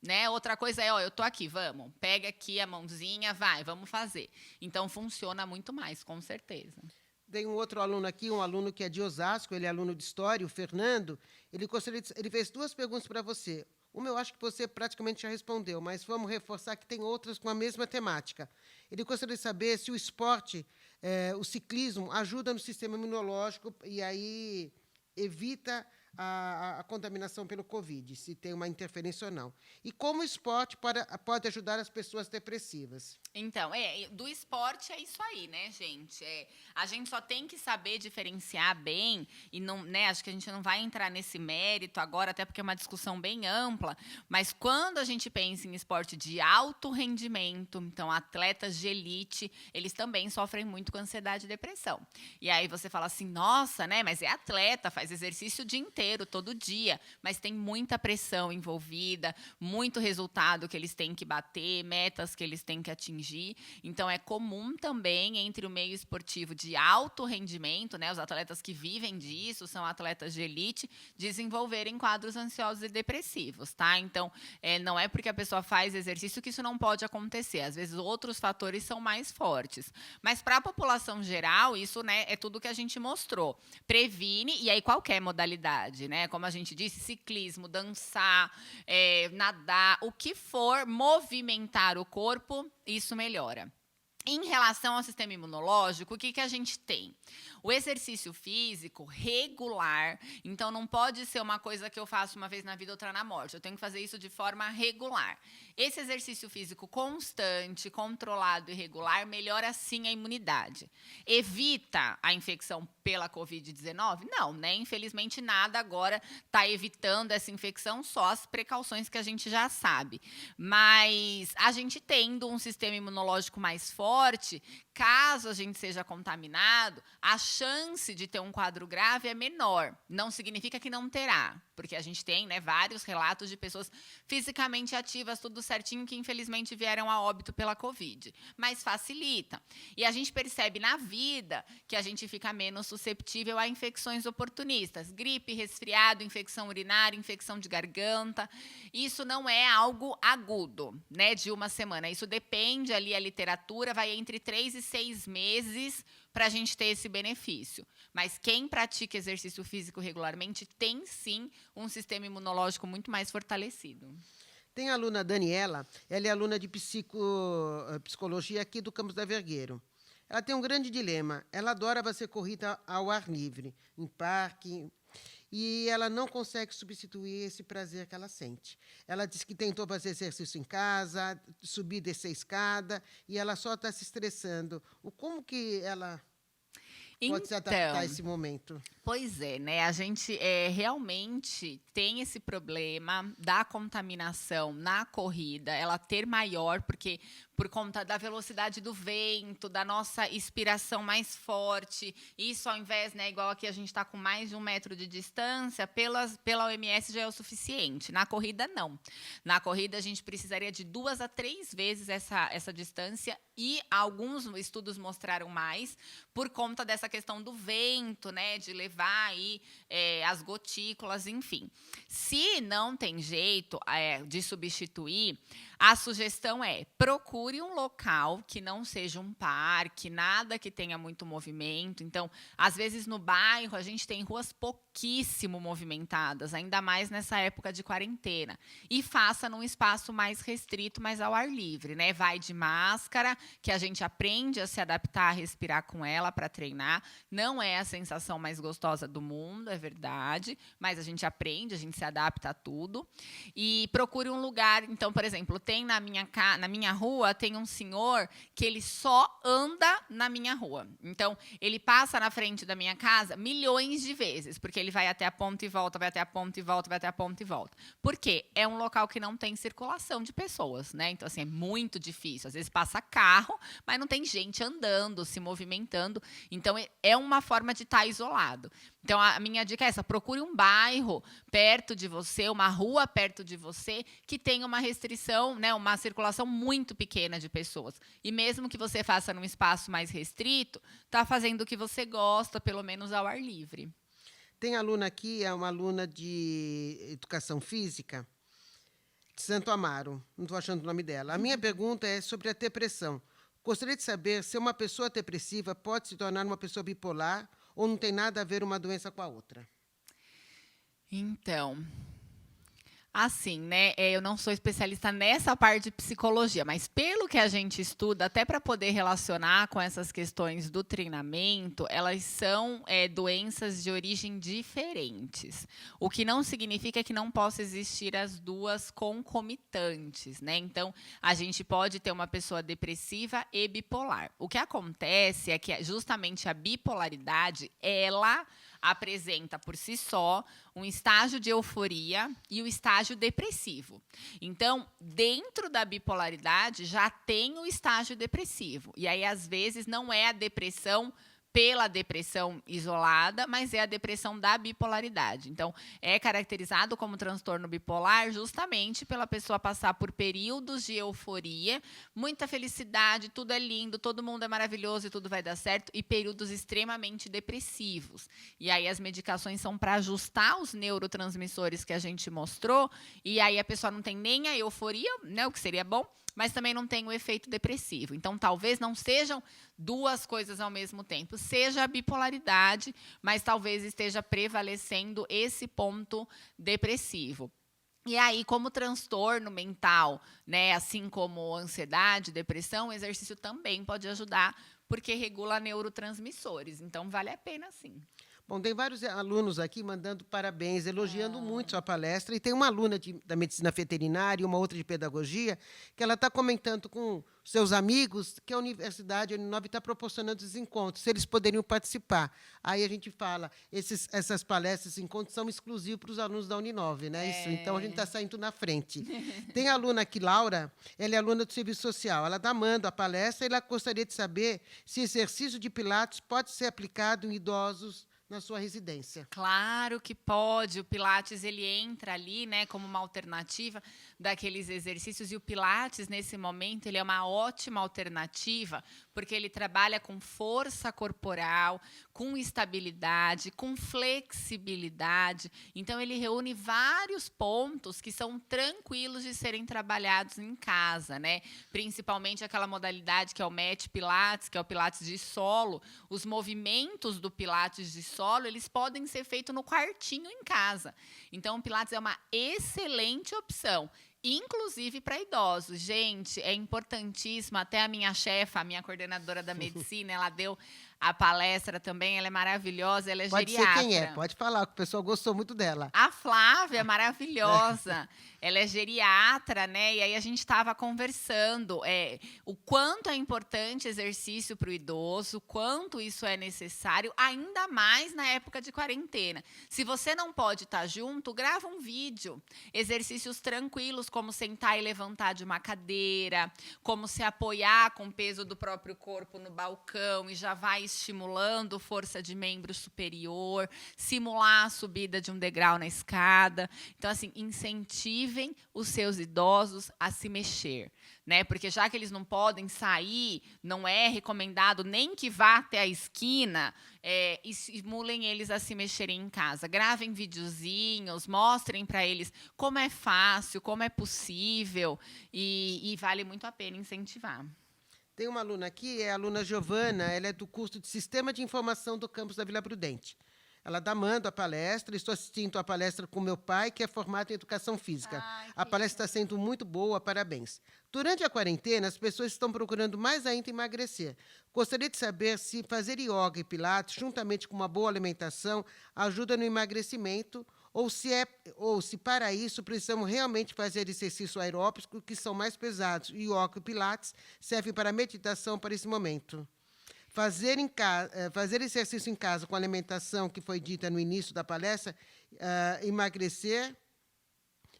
Né? Outra coisa é, eu tô aqui, vamos, pega aqui a mãozinha, vai, vamos fazer. Então, funciona muito mais, com certeza. Tem um outro aluno aqui, um aluno que é de Osasco, ele é aluno de História, o Fernando. Ele fez 2 perguntas para você. Uma eu acho que você praticamente já respondeu, mas vamos reforçar que tem outras com a mesma temática. Ele gostaria de saber se o esporte, o ciclismo, ajuda no sistema imunológico e aí evita a contaminação pelo Covid, se tem uma interferência ou não. E como o esporte pode ajudar as pessoas depressivas? Então, do esporte é isso aí, né, gente? A gente só tem que saber diferenciar bem, e não, né, acho que a gente não vai entrar nesse mérito agora, até porque é uma discussão bem ampla, mas quando a gente pensa em esporte de alto rendimento, então atletas de elite, eles também sofrem muito com ansiedade e depressão. E aí você fala assim, nossa, né, mas é atleta, faz exercício o dia inteiro, todo dia, mas tem muita pressão envolvida, muito resultado que eles têm que bater, metas que eles têm que atingir. Então, é comum também entre o meio esportivo de alto rendimento, né, os atletas que vivem disso, são atletas de elite, desenvolverem quadros ansiosos e depressivos, tá? Então, não é porque a pessoa faz exercício que isso não pode acontecer. Às vezes, outros fatores são mais fortes. Mas, para a população geral, isso, né, é tudo que a gente mostrou. Previne, e aí qualquer modalidade, né? Como a gente disse, ciclismo, dançar, nadar, o que for, movimentar o corpo, isso melhora. Em relação ao sistema imunológico, o que a gente tem? O exercício físico regular, então não pode ser uma coisa que eu faço uma vez na vida, outra na morte. Eu tenho que fazer isso de forma regular. Esse exercício físico constante, controlado e regular melhora sim a imunidade. Evita a infecção pela Covid-19? Não, né? Infelizmente nada agora está evitando essa infecção, só as precauções que a gente já sabe. Mas a gente tendo um sistema imunológico mais forte, forte, caso a gente seja contaminado, a chance de ter um quadro grave é menor. Não significa que não terá, porque a gente tem, né, vários relatos de pessoas fisicamente ativas, tudo certinho, que infelizmente vieram a óbito pela Covid. Mas facilita. E a gente percebe na vida que a gente fica menos susceptível a infecções oportunistas. Gripe, resfriado, infecção urinária, infecção de garganta. Isso não é algo agudo, né, de uma semana. Isso depende, ali a literatura vai entre 3 e 6 meses para a gente ter esse benefício. Mas quem pratica exercício físico regularmente tem, sim, um sistema imunológico muito mais fortalecido. Tem a aluna Daniela, ela é aluna de psicologia aqui do Campus da Vergueiro. Ela tem um grande dilema. Ela adora fazer corrida ao ar livre, em parque, e ela não consegue substituir esse prazer que ela sente. Ela diz que tentou fazer exercício em casa, subir e descer a escada, e ela só está se estressando. Como que ela pode se adaptar a esse momento? Pois é, né? A gente realmente tem esse problema da contaminação na corrida, ela ter maior, porque por conta da velocidade do vento, da nossa expiração mais forte, isso ao invés, né, igual aqui a gente está com mais de 1 metro de distância, pela OMS já é o suficiente. Na corrida, não. Na corrida, a gente precisaria de 2 a 3 vezes essa distância, e alguns estudos mostraram mais, por conta dessa questão do vento, né, de levar aí as gotículas, enfim. Se não tem jeito de substituir, a sugestão é: procure um local que não seja um parque, nada que tenha muito movimento. Então, às vezes no bairro a gente tem ruas pouquíssimo movimentadas, ainda mais nessa época de quarentena. E faça num espaço mais restrito, mas ao ar livre, né? Vai de máscara, que a gente aprende a se adaptar, a respirar com ela para treinar. Não é a sensação mais gostosa do mundo, é verdade, mas a gente aprende, a gente se adapta a tudo. E procure um lugar, então, por exemplo, tem na minha rua, tem um senhor que ele só anda na minha rua. Então, ele passa na frente da minha casa milhões de vezes, porque ele vai até a ponta e volta, vai até a ponta e volta, vai até a ponta e volta. Por quê? É um local que não tem circulação de pessoas, né? Então, assim, é muito difícil. Às vezes passa carro, mas não tem gente andando, se movimentando. Então, é uma forma de estar isolado. Então, a minha dica é essa: procure um bairro perto de você, uma rua perto de você, que tenha uma restrição, né, uma circulação muito pequena de pessoas. E mesmo que você faça num espaço mais restrito, está fazendo o que você gosta, pelo menos ao ar livre. Tem aluna aqui, é uma aluna de educação física, de Santo Amaro, não estou achando o nome dela. A minha pergunta é sobre a depressão. Gostaria de saber se uma pessoa depressiva pode se tornar uma pessoa bipolar ou não tem nada a ver uma doença com a outra. Então, assim, né, eu não sou especialista nessa parte de psicologia, mas pelo que a gente estuda, até para poder relacionar com essas questões do treinamento, elas são doenças de origem diferentes. O que não significa que não possa existir as duas concomitantes, né? Então, a gente pode ter uma pessoa depressiva e bipolar. O que acontece é que justamente a bipolaridade, ela apresenta por si só um estágio de euforia e o estágio depressivo. Então, dentro da bipolaridade já tem o estágio depressivo. E aí, às vezes, não é a depressão pela depressão isolada, mas é a depressão da bipolaridade. Então, é caracterizado como transtorno bipolar justamente pela pessoa passar por períodos de euforia, muita felicidade, tudo é lindo, todo mundo é maravilhoso e tudo vai dar certo, e períodos extremamente depressivos. E aí as medicações são para ajustar os neurotransmissores que a gente mostrou, e aí a pessoa não tem nem a euforia, né, o que seria bom, mas também não tem o efeito depressivo. Então, talvez não sejam duas coisas ao mesmo tempo. Seja a bipolaridade, mas talvez esteja prevalecendo esse ponto depressivo. E aí, como transtorno mental, né, assim como ansiedade, depressão, o exercício também pode ajudar, porque regula neurotransmissores. Então, vale a pena, sim. Bom, tem vários alunos aqui mandando parabéns, elogiando muito sua palestra. E tem uma aluna da medicina veterinária e uma outra de pedagogia, que ela está comentando com seus amigos que a Universidade Uninove está proporcionando esses encontros, se eles poderiam participar. Aí a gente fala, essas palestras, esses encontros são exclusivos para os alunos da Uninove, né? Isso, então a gente está saindo na frente. Tem a aluna aqui, Laura, ela é aluna do Serviço Social. Ela está amando a palestra e ela gostaria de saber se exercício de Pilates pode ser aplicado em idosos na sua residência. Claro que pode. O Pilates ele entra ali, né, como uma alternativa daqueles exercícios. E o Pilates, nesse momento, ele é uma ótima alternativa, porque ele trabalha com força corporal, com estabilidade, com flexibilidade. Então, ele reúne vários pontos que são tranquilos de serem trabalhados em casa, né? Principalmente aquela modalidade que é o Mat Pilates, que é o Pilates de solo. Os movimentos do Pilates de solo, eles podem ser feitos no quartinho em casa. Então, o Pilates é uma excelente opção, inclusive para idosos. Gente, é importantíssimo. Até a minha chefa, a minha coordenadora da medicina, ela deu a palestra também, ela é maravilhosa, ela é Pode geriatra. ser quem é, pode falar, que o pessoal gostou muito dela. A Flávia, maravilhosa. Ela é geriatra, né? E aí a gente estava conversando o quanto é importante exercício para o idoso, o quanto isso é necessário, ainda mais na época de quarentena. Se você não pode estar junto, grava um vídeo. Exercícios tranquilos, como sentar e levantar de uma cadeira, como se apoiar com o peso do próprio corpo no balcão e já vai estimulando força de membro superior, simular a subida de um degrau na escada. Então, assim, incentivem os seus idosos a se mexer, né? Porque já que eles não podem sair, não é recomendado nem que vá até a esquina, estimulem eles a se mexerem em casa. Gravem videozinhos, mostrem para eles como é fácil, como é possível, e vale muito a pena incentivar. Tem uma aluna aqui, é a aluna Giovana, ela é do curso de Sistema de Informação do campus da Vila Prudente. Ela está amando a palestra, estou assistindo a palestra com meu pai, que é formado em Educação Física. A palestra está sendo muito boa, parabéns. Durante a quarentena, as pessoas estão procurando mais ainda emagrecer. Gostaria de saber se fazer yoga e pilates, juntamente com uma boa alimentação, ajuda no emagrecimento, ou se para isso precisamos realmente fazer exercícios aeróbicos que são mais pesados. O yoga e pilates servem para meditação para esse momento. Fazer exercício em casa com a alimentação que foi dita no início da palestra, emagrecer,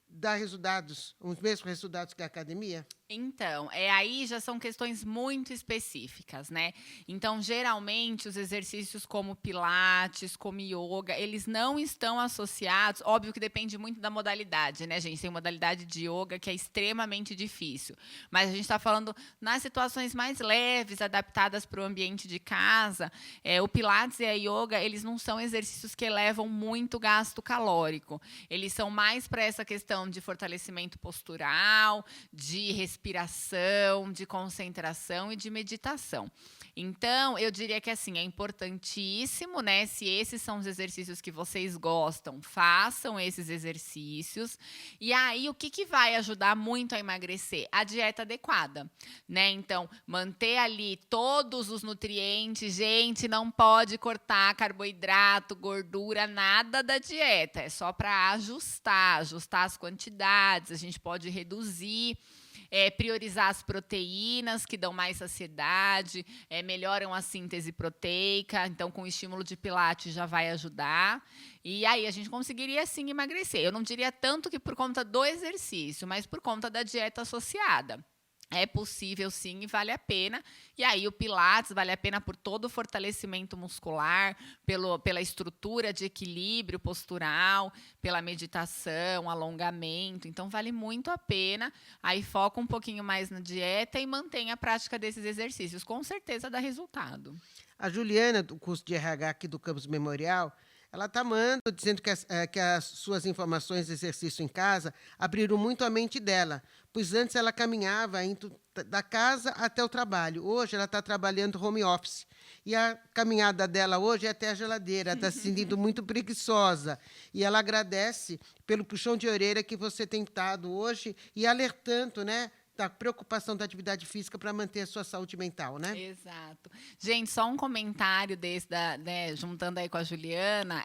dá resultados, os mesmos resultados que a academia? Então, aí já são questões muito específicas, né? Então, geralmente, os exercícios como pilates, como yoga, eles não estão associados, óbvio que depende muito da modalidade, né, gente? Tem modalidade de yoga que é extremamente difícil, mas a gente está falando nas situações mais leves, adaptadas para o ambiente de casa. O pilates e a yoga, eles não são exercícios que elevam muito gasto calórico. Eles são mais para essa questão de fortalecimento postural, de respiração, de concentração e de meditação. Então, eu diria que assim, é importantíssimo, né? Se esses são os exercícios que vocês gostam, façam esses exercícios. E aí, o que vai ajudar muito a emagrecer? A dieta adequada, né? Então, manter ali todos os nutrientes. Gente, não pode cortar carboidrato, gordura, nada da dieta. É só para ajustar as quantidades. A gente pode reduzir. Priorizar as proteínas, que dão mais saciedade, melhoram a síntese proteica. Então, com o estímulo de pilates já vai ajudar. E aí, a gente conseguiria, sim, emagrecer. Eu não diria tanto que por conta do exercício, mas por conta da dieta associada. É possível, sim, e vale a pena. E aí o Pilates vale a pena por todo o fortalecimento muscular, pela estrutura de equilíbrio postural, pela meditação, alongamento. Então, vale muito a pena. Aí foca um pouquinho mais na dieta e mantém a prática desses exercícios. Com certeza dá resultado. A Juliana, do curso de RH aqui do Campus Memorial, ela está amando, dizendo que as suas informações de exercício em casa abriram muito a mente dela, pois antes ela caminhava indo da casa até o trabalho. Hoje ela está trabalhando home office. E a caminhada dela hoje é até a geladeira, está se sentindo muito preguiçosa. E ela agradece pelo puxão de orelha que você tem dado hoje e alertando, né? da preocupação da atividade física para manter a sua saúde mental, né? Exato. Gente, só um comentário desse, né, juntando aí com a Juliana,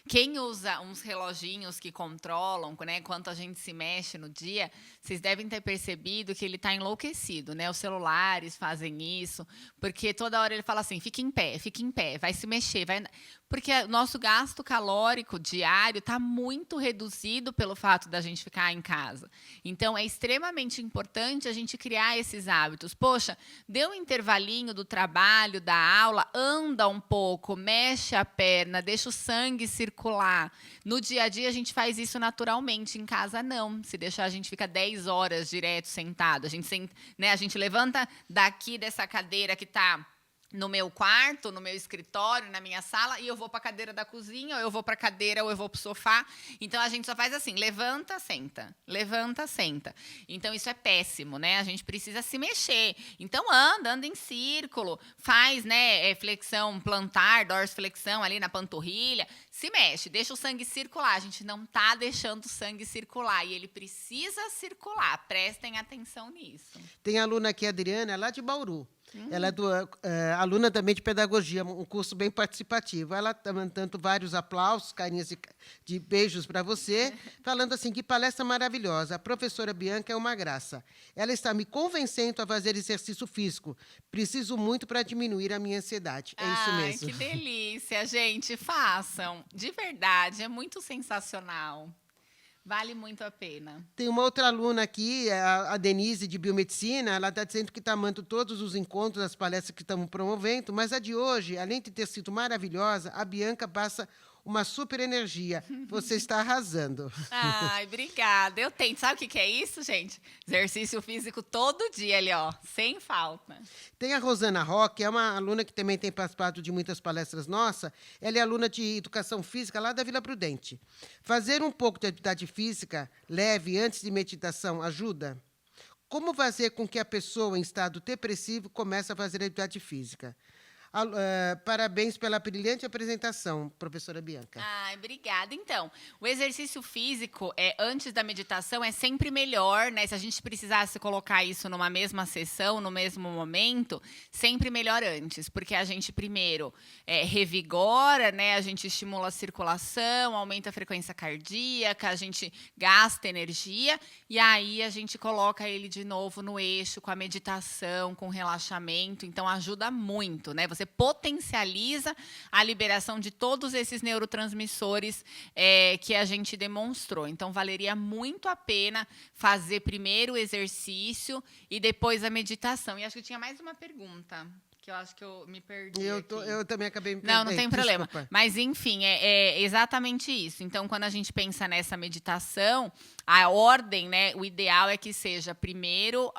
quem usa uns reloginhos que controlam, né, quanto a gente se mexe no dia, vocês devem ter percebido que ele está enlouquecido, né? Os celulares fazem isso, porque toda hora ele fala assim, fica em pé, vai se mexer, vai... Porque o nosso gasto calórico diário está muito reduzido pelo fato da gente ficar em casa. Então, é extremamente importante a gente criar esses hábitos. Poxa, dê um intervalinho do trabalho, da aula, anda um pouco, mexe a perna, deixa o sangue circular. No dia a dia, a gente faz isso naturalmente. Em casa, não. Se deixar, a gente fica 10 horas direto sentado. A gente levanta daqui dessa cadeira que está no meu quarto, no meu escritório, na minha sala, e eu vou para a cadeira da cozinha, ou eu vou para a cadeira, ou eu vou para o sofá. Então, a gente só faz assim, levanta, senta. Levanta, senta. Então, isso é péssimo, né? A gente precisa se mexer. Então, anda em círculo, faz, né, flexão plantar, dorsiflexão ali na panturrilha, se mexe, deixa o sangue circular. A gente não está deixando o sangue circular, e ele precisa circular. Prestem atenção nisso. Tem aluna aqui, a Adriana, lá de Bauru. Ela é aluna também de pedagogia, um curso bem participativo. Ela está mandando vários aplausos, carinhas de beijos para você, falando assim, que palestra maravilhosa. A professora Bianca é uma graça. Ela está me convencendo a fazer exercício físico. Preciso muito para diminuir a minha ansiedade. É isso mesmo. Que delícia, gente. Façam. De verdade, é muito sensacional. Vale muito a pena. Tem uma outra aluna aqui, a Denise, de Biomedicina, ela está dizendo que está amando todos os encontros, as palestras que estamos promovendo, mas a de hoje, além de ter sido maravilhosa, a Bianca passa uma super energia. Você está arrasando. Ai, obrigada. Eu tenho. Sabe o que é isso, gente? Exercício físico todo dia ali, ó, sem falta. Tem a Rosana Roque, é uma aluna que também tem participado de muitas palestras nossas. Ela é aluna de Educação Física lá da Vila Prudente. Fazer um pouco de atividade física leve antes de meditação ajuda? Como fazer com que a pessoa em estado depressivo comece a fazer atividade física? Parabéns pela brilhante apresentação, professora Bianca. Ai, obrigada. Então, o exercício físico antes da meditação é sempre melhor, né? Se a gente precisasse colocar isso numa mesma sessão, no mesmo momento, sempre melhor antes, porque a gente primeiro revigora, né? A gente estimula a circulação, aumenta a frequência cardíaca, a gente gasta energia e aí a gente coloca ele de novo no eixo com a meditação, com relaxamento. Então, ajuda muito, né? Você potencializa a liberação de todos esses neurotransmissores que a gente demonstrou. Então, valeria muito a pena fazer primeiro o exercício e depois a meditação. E acho que tinha mais uma pergunta, que eu acho que eu me perdi Eu também acabei me perdendo. Não tem problema. Mas, enfim, é exatamente isso. Então, quando a gente pensa nessa meditação, a ordem, né, o ideal é que seja primeiro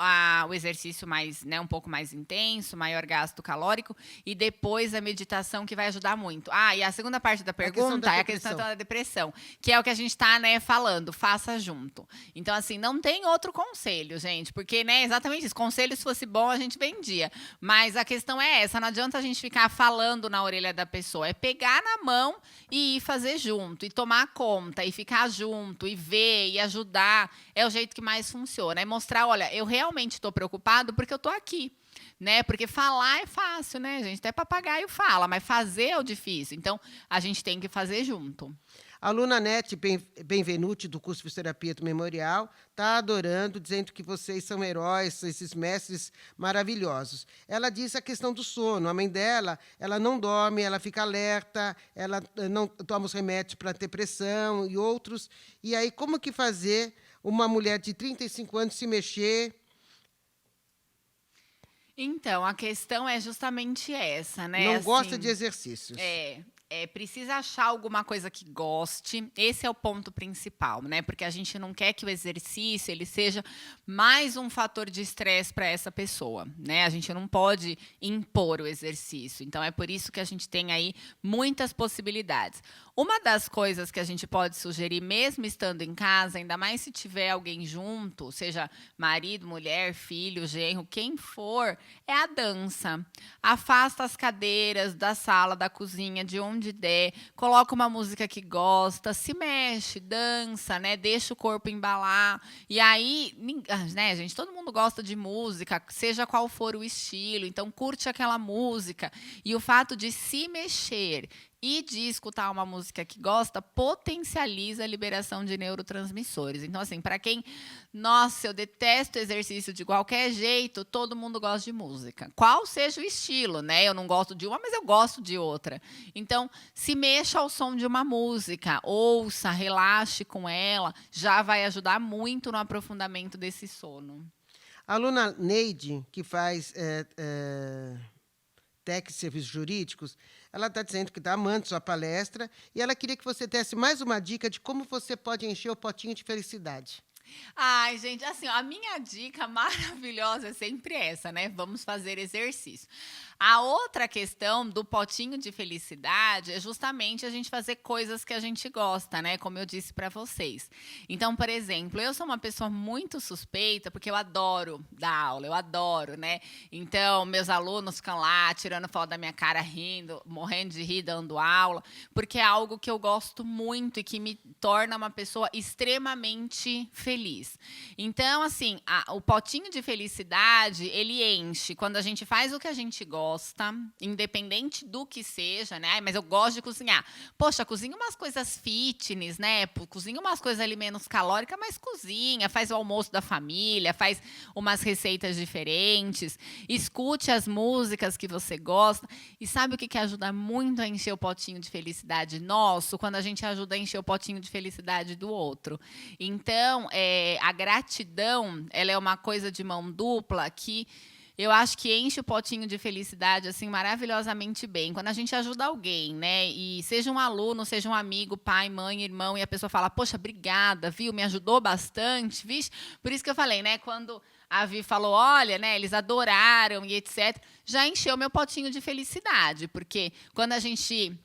o exercício mais, né, um pouco mais intenso, maior gasto calórico, e depois a meditação, que vai ajudar muito. E a segunda parte da pergunta é a questão da depressão, que é o que a gente está, né, falando, faça junto. Então, assim, não tem outro conselho, gente, porque, né, exatamente isso. Conselho, se fosse bom, a gente vendia. Mas a questão é essa, não adianta a gente ficar falando na orelha da pessoa, é pegar na mão e ir fazer junto, e tomar conta, e ficar junto, e ver, e ajudar, é o jeito que mais funciona, é mostrar, olha, eu realmente estou preocupado porque eu estou aqui, né? Porque falar é fácil, né, gente? Até papagaio fala, mas fazer é o difícil, então a gente tem que fazer junto. A aluna Nete Benvenuti, do curso de Fisioterapia do Memorial, está adorando, dizendo que vocês são heróis, esses mestres maravilhosos. Ela disse a questão do sono. A mãe dela, ela não dorme, ela fica alerta, ela não toma os remédios para depressão e outros. E aí, como que fazer uma mulher de 35 anos se mexer? Então, a questão é justamente essa, né? Não assim, gosta de exercícios. Precisa achar alguma coisa que goste. Esse é o ponto principal, né? Porque a gente não quer que o exercício ele seja mais um fator de estresse para essa pessoa, né? A gente não pode impor o exercício. Então, é por isso que a gente tem aí muitas possibilidades. Uma das coisas que a gente pode sugerir, mesmo estando em casa, ainda mais se tiver alguém junto, seja marido, mulher, filho, genro, quem for, é a dança. Afasta as cadeiras da sala, da cozinha, de onde der, coloca uma música que gosta, se mexe, dança, né? Deixa o corpo embalar. E aí, né, gente, todo mundo gosta de música, seja qual for o estilo, então curte aquela música. E o fato de se mexer e de escutar uma música que gosta, potencializa a liberação de neurotransmissores. Então, assim, para quem, nossa, eu detesto exercício de qualquer jeito, todo mundo gosta de música. Qual seja o estilo, né? Eu não gosto de uma, mas eu gosto de outra. Então, se mexa ao som de uma música, ouça, relaxe com ela, já vai ajudar muito no aprofundamento desse sono. A aluna Neide, que faz técnicos e serviços jurídicos, ela está dizendo que está amando sua palestra e ela queria que você desse mais uma dica de como você pode encher o potinho de felicidade. Ai, gente, assim, ó, a minha dica maravilhosa é sempre essa, né? Vamos fazer exercício. A outra questão do potinho de felicidade é justamente a gente fazer coisas que a gente gosta, né? Como eu disse para vocês. Então, por exemplo, eu sou uma pessoa muito suspeita porque eu adoro dar aula, eu adoro, né? Então, meus alunos ficam lá tirando foto da minha cara, rindo, morrendo de rir, dando aula, porque é algo que eu gosto muito e que me torna uma pessoa extremamente feliz. Então, assim, o potinho de felicidade, ele enche quando a gente faz o que a gente gosta, independente do que seja, né? Ai, mas eu gosto de cozinhar. Poxa, cozinha umas coisas fitness, né? Cozinha umas coisas ali menos calóricas, mas cozinha, faz o almoço da família, faz umas receitas diferentes, escute as músicas que você gosta. E sabe o que ajuda muito a encher o potinho de felicidade nosso? Quando a gente ajuda a encher o potinho de felicidade do outro. Então, a gratidão, ela é uma coisa de mão dupla que eu acho que enche o potinho de felicidade assim maravilhosamente bem. Quando a gente ajuda alguém, né? E seja um aluno, seja um amigo, pai, mãe, irmão, e a pessoa fala, poxa, obrigada, viu? Me ajudou bastante, vixe. Por isso que eu falei, né? Quando a Vi falou, olha, né? Eles adoraram e etc. Já encheu meu potinho de felicidade, porque quando a gente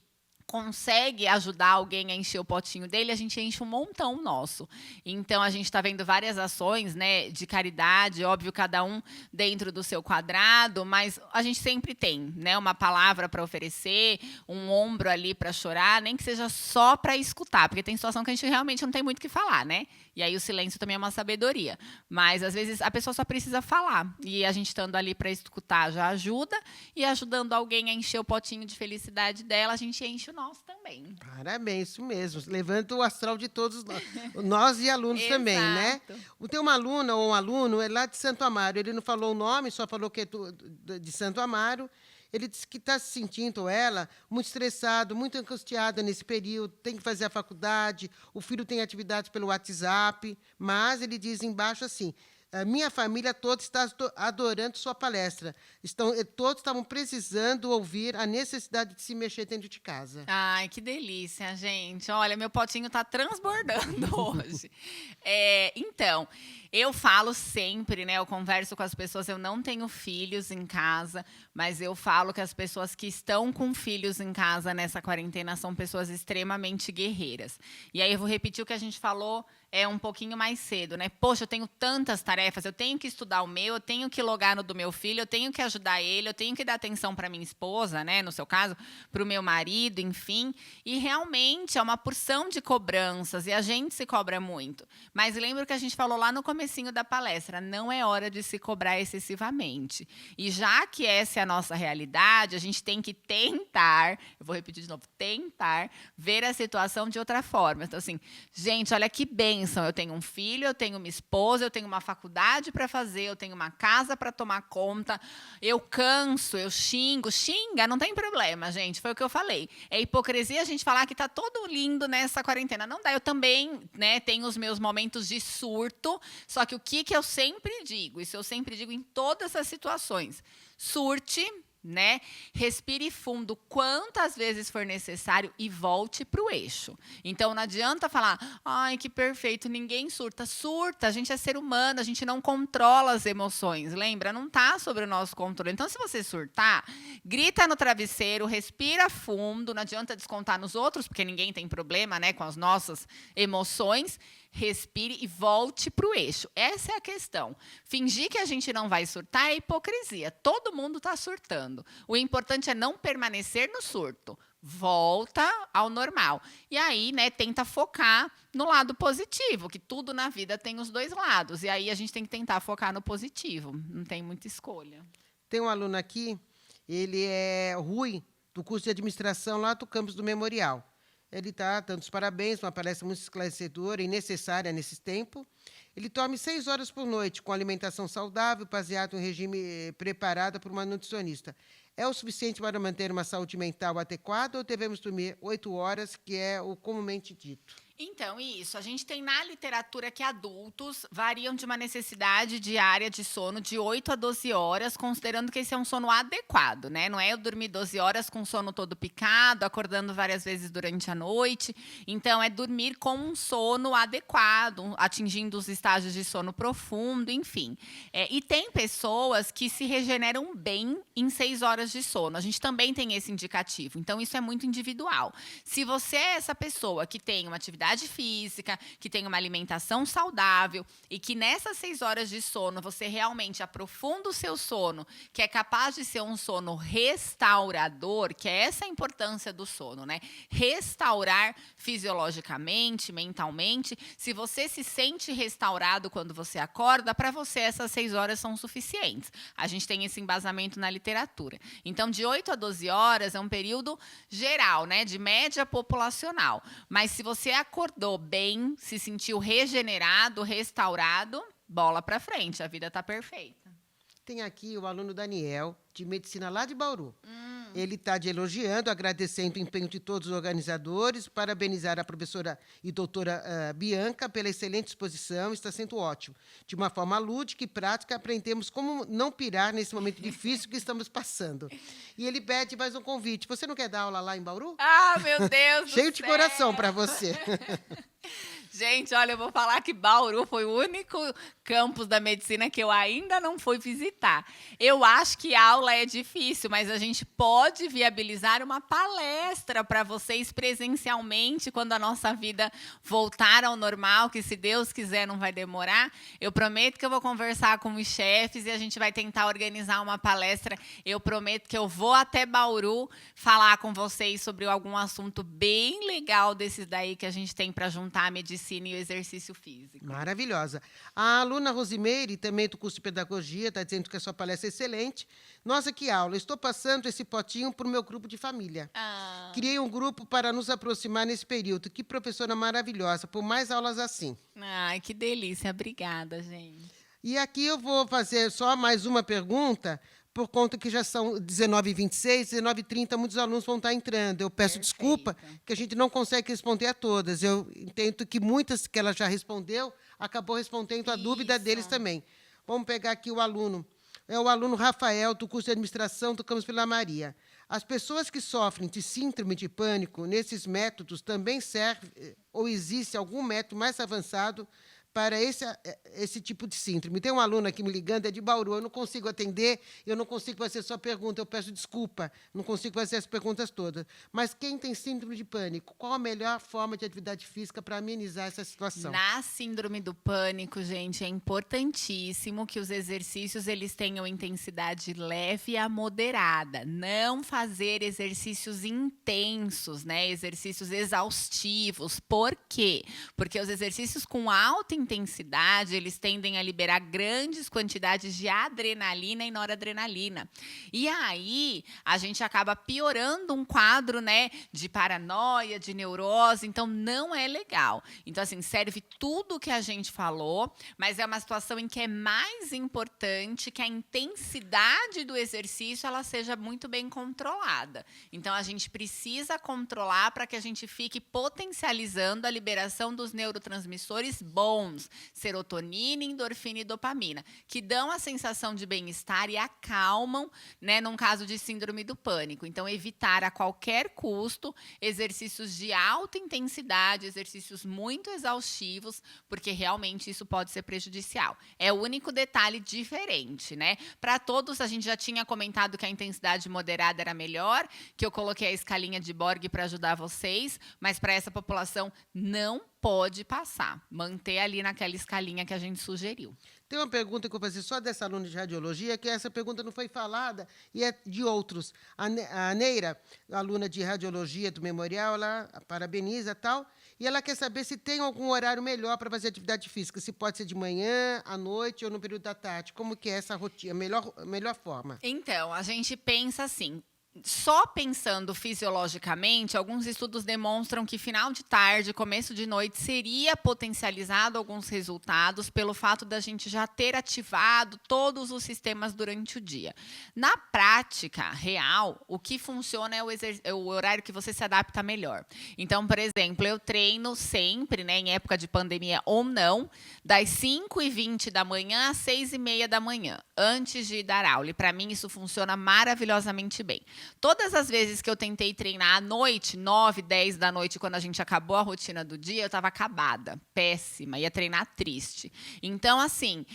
consegue ajudar alguém a encher o potinho dele, a gente enche um montão nosso. Então, a gente está vendo várias ações, né, de caridade, óbvio, cada um dentro do seu quadrado, mas a gente sempre tem, né, uma palavra para oferecer, um ombro ali para chorar, nem que seja só para escutar, porque tem situação que a gente realmente não tem muito o que falar, né? E aí o silêncio também é uma sabedoria. Mas, às vezes, a pessoa só precisa falar. E a gente estando ali para escutar já ajuda, e ajudando alguém a encher o potinho de felicidade dela, a gente enche o nosso também. Parabéns, isso mesmo. Levanta o astral de todos nós e alunos também, né? Tem uma aluna ou um aluno é lá de Santo Amaro. Ele não falou o nome, só falou que é de Santo Amaro. Ele disse que está se sentindo, ela, muito estressado, muito angustiada nesse período, tem que fazer a faculdade, o filho tem atividades pelo WhatsApp, mas ele diz embaixo assim, a minha família toda está adorando sua palestra. Todos estavam precisando ouvir a necessidade de se mexer dentro de casa. Ai, que delícia, gente. Olha, meu potinho está transbordando hoje. Então, eu falo sempre, né? Eu converso com as pessoas, eu não tenho filhos em casa, mas eu falo que as pessoas que estão com filhos em casa nessa quarentena são pessoas extremamente guerreiras. E aí eu vou repetir o que a gente falou um pouquinho mais cedo, né? Poxa, eu tenho tantas tarefas, eu tenho que estudar o meu, eu tenho que logar no do meu filho, eu tenho que ajudar ele, eu tenho que dar atenção para minha esposa, né? No seu caso, para o meu marido, enfim. E realmente é uma porção de cobranças e a gente se cobra muito. Mas lembra o que a gente falou lá no comecinho da palestra, não é hora de se cobrar excessivamente. E já que essa é a nossa realidade, a gente tem que tentar, eu vou repetir de novo, tentar ver a situação de outra forma. Então, assim, gente, olha que bênção, eu tenho um filho, eu tenho uma esposa, eu tenho uma faculdade para fazer, eu tenho uma casa para tomar conta, eu canso, eu xinga, não tem problema, gente, foi o que eu falei. É hipocrisia a gente falar que está todo lindo nessa quarentena. Não dá, eu também, né, tenho os meus momentos de surto, só que o que eu sempre digo, isso eu sempre digo em todas as situações, surte, né? Respire fundo quantas vezes for necessário e volte para o eixo. Então, não adianta falar, ai, que perfeito, ninguém surta. Surta, a gente é ser humano, a gente não controla as emoções, lembra? Não está sobre o nosso controle. Então, se você surtar, grita no travesseiro, respira fundo, não adianta descontar nos outros, porque ninguém tem problema, né, com as nossas emoções. Respire e volte para o eixo. Essa é a questão. Fingir que a gente não vai surtar é hipocrisia. Todo mundo está surtando. O importante é não permanecer no surto. Volta ao normal. E aí, né, tenta focar no lado positivo, que tudo na vida tem os dois lados. E aí a gente tem que tentar focar no positivo. Não tem muita escolha. Tem um aluno aqui, ele é Rui, do curso de administração lá do campus do Memorial. Ele está dando os parabéns, uma palestra muito esclarecedora e necessária nesse tempo. Ele dorme 6 horas por noite, com alimentação saudável, baseado em um regime preparado por uma nutricionista. É o suficiente para manter uma saúde mental adequada ou devemos dormir 8 horas, que é o comumente dito? Então, isso. A gente tem na literatura que adultos variam de uma necessidade diária de sono de 8 a 12 horas, considerando que esse é um sono adequado, né? Não é eu dormir 12 horas com o sono todo picado, acordando várias vezes durante a noite. Então, é dormir com um sono adequado, atingindo os estágios de sono profundo, enfim. E tem pessoas que se regeneram bem em 6 horas de sono. A gente também tem esse indicativo. Então, isso é muito individual. Se você é essa pessoa que tem uma atividade física, que tem uma alimentação saudável e que nessas 6 horas de sono você realmente aprofunda o seu sono, que é capaz de ser um sono restaurador, que é essa a importância do sono, né? Restaurar fisiologicamente, mentalmente. Se você se sente restaurado quando você acorda, para você essas 6 horas são suficientes. A gente tem esse embasamento na literatura. Então, de 8 a 12 horas é um período geral, né? De média populacional. Mas se você acordou bem, se sentiu regenerado, restaurado, bola para frente, a vida está perfeita. Tem aqui o aluno Daniel, de medicina lá de Bauru. Ele está elogiando, agradecendo o empenho de todos os organizadores, parabenizar a professora e doutora Bianca pela excelente exposição, está sendo ótimo. De uma forma lúdica e prática, aprendemos como não pirar nesse momento difícil que estamos passando. E ele pede mais um convite. Você não quer dar aula lá em Bauru? Ah, meu Deus do Cheio de céu. coração para você. Gente, olha, eu vou falar que Bauru foi o único campus da medicina que eu ainda não fui visitar. Eu acho que aula é difícil, mas a gente pode viabilizar uma palestra para vocês presencialmente quando a nossa vida voltar ao normal, que se Deus quiser não vai demorar. Eu prometo que eu vou conversar com os chefes e a gente vai tentar organizar uma palestra. Eu prometo que eu vou até Bauru falar com vocês sobre algum assunto bem legal desses daí que a gente tem para juntar a medicina e o exercício físico. Maravilhosa. A aluna Rosimeire, também do curso de pedagogia, está dizendo que a sua palestra é excelente. Nossa, que aula. Estou passando esse potinho para o meu grupo de família. Criei um grupo para nos aproximar nesse período. Que professora maravilhosa. Por mais aulas assim. Ai, que delícia. Obrigada, gente. E aqui eu vou fazer só mais uma pergunta, por conta que já são 19h26, 19h30, muitos alunos vão estar entrando. Eu peço desculpa que a gente não consegue responder a todas. Eu entendo que muitas que ela já respondeu, acabou respondendo a dúvida deles também. Vamos pegar aqui o aluno. É o aluno Rafael, do curso de administração do campus Vila Maria. As pessoas que sofrem de síndrome de pânico, nesses métodos também serve, ou existe algum método mais avançado para esse tipo de síndrome? Tem um aluno aqui me ligando, é de Bauru, eu não consigo atender, eu não consigo fazer sua pergunta, eu peço desculpa, não consigo fazer as perguntas todas. Mas quem tem síndrome de pânico, qual a melhor forma de atividade física para amenizar essa situação? Na síndrome do pânico, gente, é importantíssimo que os exercícios eles tenham intensidade leve a moderada. Não fazer exercícios intensos, né? Exercícios exaustivos. Por quê? Porque os exercícios com alta intensidade, eles tendem a liberar grandes quantidades de adrenalina e noradrenalina. E aí, a gente acaba piorando um quadro, né, de paranoia, de neurose, então não é legal. Então, assim, serve tudo o que a gente falou, mas é uma situação em que é mais importante que a intensidade do exercício ela seja muito bem controlada. Então, a gente precisa controlar para que a gente fique potencializando a liberação dos neurotransmissores bons. hormônios, serotonina, endorfina e dopamina, que dão a sensação de bem-estar e acalmam, né, num caso de síndrome do pânico. Então, evitar a qualquer custo exercícios de alta intensidade, exercícios muito exaustivos, porque realmente isso pode ser prejudicial. É o único detalhe diferente, né? Para todos, a gente já tinha comentado que a intensidade moderada era melhor, que eu coloquei a escalinha de Borg para ajudar vocês, mas para essa população não pode passar. Manter ali naquela escalinha que a gente sugeriu. Tem uma pergunta que eu vou fazer só dessa aluna de radiologia, que essa pergunta não foi falada, e é de outros. A Neira, aluna de radiologia do Memorial, ela parabeniza e tal, e ela quer saber se tem algum horário melhor para fazer atividade física, se pode ser de manhã, à noite ou no período da tarde. Como que é essa rotina, a melhor forma? Então, a gente pensa assim, só pensando fisiologicamente, alguns estudos demonstram que final de tarde, começo de noite, seria potencializado alguns resultados pelo fato da gente já ter ativado todos os sistemas durante o dia. Na prática real, o que funciona é o horário que você se adapta melhor. Então, por exemplo, eu treino sempre, né, em época de pandemia ou não, das 5h20 da manhã às 6h30 da manhã, antes de dar aula. E para mim isso funciona maravilhosamente bem. Todas as vezes que eu tentei treinar à noite, 9, 10 da noite, quando a gente acabou a rotina do dia, eu estava acabada, péssima, ia treinar triste. Então, assim,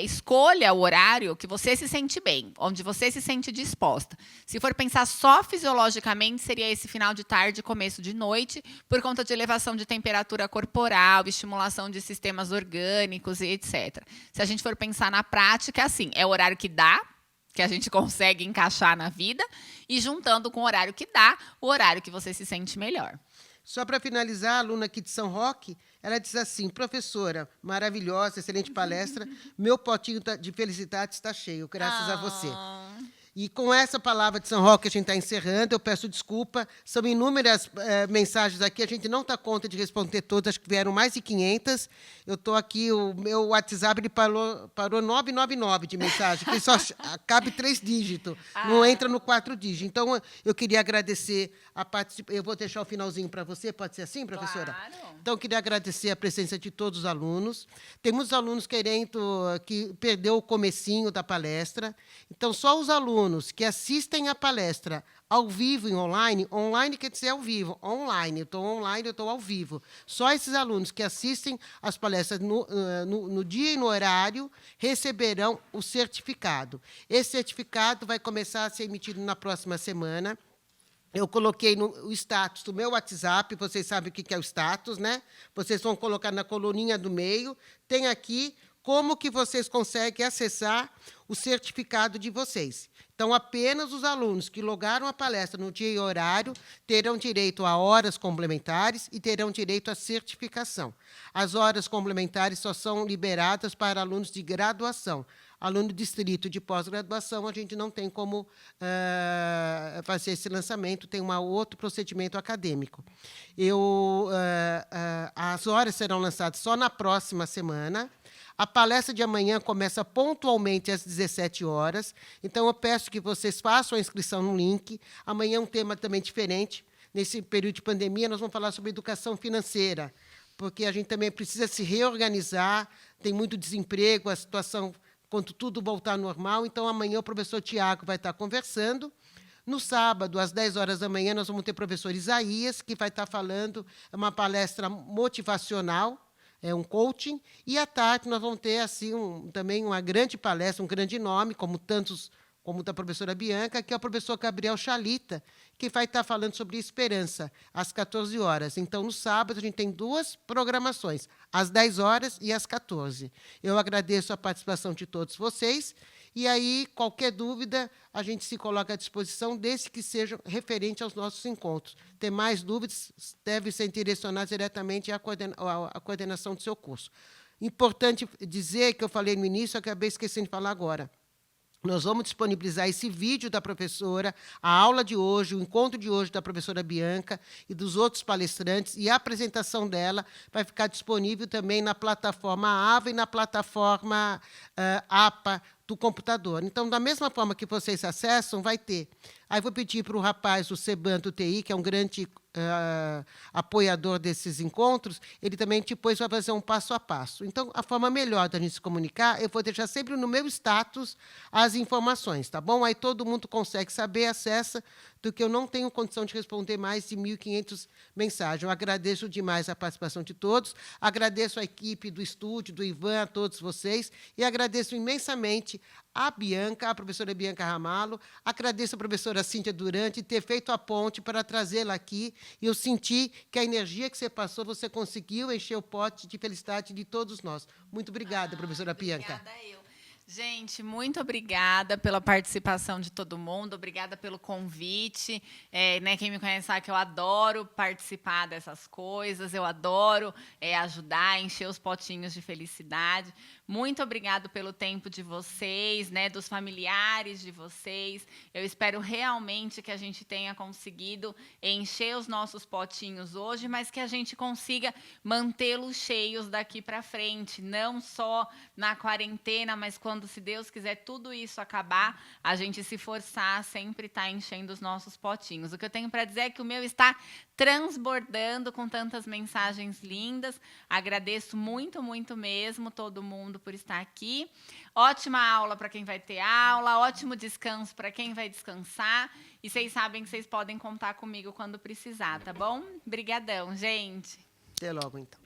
escolha o horário que você se sente bem, onde você se sente disposta. Se for pensar só fisiologicamente, seria esse final de tarde, começo de noite, por conta de elevação de temperatura corporal, estimulação de sistemas orgânicos e etc. Se a gente for pensar na prática, assim, é o horário que dá, que a gente consegue encaixar na vida, e juntando com o horário que dá, o horário que você se sente melhor. Só para finalizar, a aluna aqui de São Roque, ela diz assim: professora, maravilhosa, excelente palestra, meu potinho de felicidade está cheio, graças a você. E com essa palavra de São Roque, a gente está encerrando. Eu peço desculpa. São inúmeras mensagens aqui. A gente não está conta de responder todas. Acho que vieram mais de 500. Eu estou aqui, o meu WhatsApp ele parou 999 de mensagem, que só cabe 3 dígitos. Não entra no 4 dígitos. Então, eu queria agradecer a participação. Eu vou deixar o finalzinho para você. Pode ser assim, professora? Claro. Então, eu queria agradecer a presença de todos os alunos. Tem muitos alunos que perdeu o comecinho da palestra. Então, só os alunos que assistem à palestra ao vivo e online, online quer dizer ao vivo, online, eu estou ao vivo. Só esses alunos que assistem às palestras no dia e no horário receberão o certificado. Esse certificado vai começar a ser emitido na próxima semana. Eu coloquei o status do meu WhatsApp, vocês sabem o que é o status, né? Vocês vão colocar na coluninha do meio, tem aqui como que vocês conseguem acessar o certificado de vocês. Então, apenas os alunos que logaram a palestra no dia e horário terão direito a horas complementares e terão direito à certificação. As horas complementares só são liberadas para alunos de graduação. Aluno distrito de pós-graduação, a gente não tem como fazer esse lançamento, tem outro procedimento acadêmico. As horas serão lançadas só na próxima semana. A palestra de amanhã começa pontualmente às 17 horas. Então, eu peço que vocês façam a inscrição no link. Amanhã é um tema também diferente. Nesse período de pandemia, nós vamos falar sobre educação financeira, porque a gente também precisa se reorganizar, tem muito desemprego, a situação, quando tudo voltar ao normal. Então, amanhã o professor Tiago vai estar conversando. No sábado, às 10 horas da manhã, nós vamos ter o professor Isaías, que vai estar falando uma palestra motivacional, é um coaching, e à tarde nós vamos ter assim também uma grande palestra, um grande nome, como tantos, como da professora Bianca, que é o professor Gabriel Chalita, que vai estar falando sobre esperança, às 14 horas. Então, no sábado, a gente tem 2 programações, às 10 horas e às 14. Eu agradeço a participação de todos vocês, e aí, qualquer dúvida, a gente se coloca à disposição, desde que seja referente aos nossos encontros. Ter mais dúvidas, deve ser direcionadas diretamente à coordenação do seu curso. Importante dizer, que eu falei no início, acabei esquecendo de falar agora. Nós vamos disponibilizar esse vídeo da professora, a aula de hoje, o encontro de hoje da professora Bianca e dos outros palestrantes, e a apresentação dela vai ficar disponível também na plataforma AVA e na plataforma APA do computador. Então, da mesma forma que vocês acessam, vai ter. Aí vou pedir para o rapaz, o Sebanto TI, que é um grande apoiador desses encontros, ele também depois vai fazer um passo a passo. Então, a forma melhor da gente se comunicar, eu vou deixar sempre no meu status as informações, tá bom? Aí todo mundo consegue saber, acessa, do que eu não tenho condição de responder mais de 1.500 mensagens. Eu agradeço demais a participação de todos, agradeço a equipe do estúdio, do Ivan, a todos vocês, e agradeço imensamente a Bianca, a professora Bianca Ramalho, agradeço a professora Cíntia Durante ter feito a ponte para trazê-la aqui, e eu senti que a energia que você passou, você conseguiu encher o pote de felicidade de todos nós. Muito obrigada, professora Bianca. Obrigada eu. Gente, muito obrigada pela participação de todo mundo, obrigada pelo convite. Quem me conhece sabe que eu adoro participar dessas coisas, eu adoro ajudar, encher os potinhos de felicidade. Muito obrigado pelo tempo de vocês, dos familiares de vocês. Eu espero realmente que a gente tenha conseguido encher os nossos potinhos hoje, mas que a gente consiga mantê-los cheios daqui para frente, não só na quarentena, mas quando, se Deus quiser, tudo isso acabar, a gente se forçar a sempre estar enchendo os nossos potinhos. O que eu tenho para dizer é que o meu está transbordando com tantas mensagens lindas. Agradeço muito, muito mesmo todo mundo por estar aqui. Ótima aula para quem vai ter aula, ótimo descanso para quem vai descansar. E vocês sabem que vocês podem contar comigo quando precisar, tá bom? Obrigadão, gente. Até logo, então.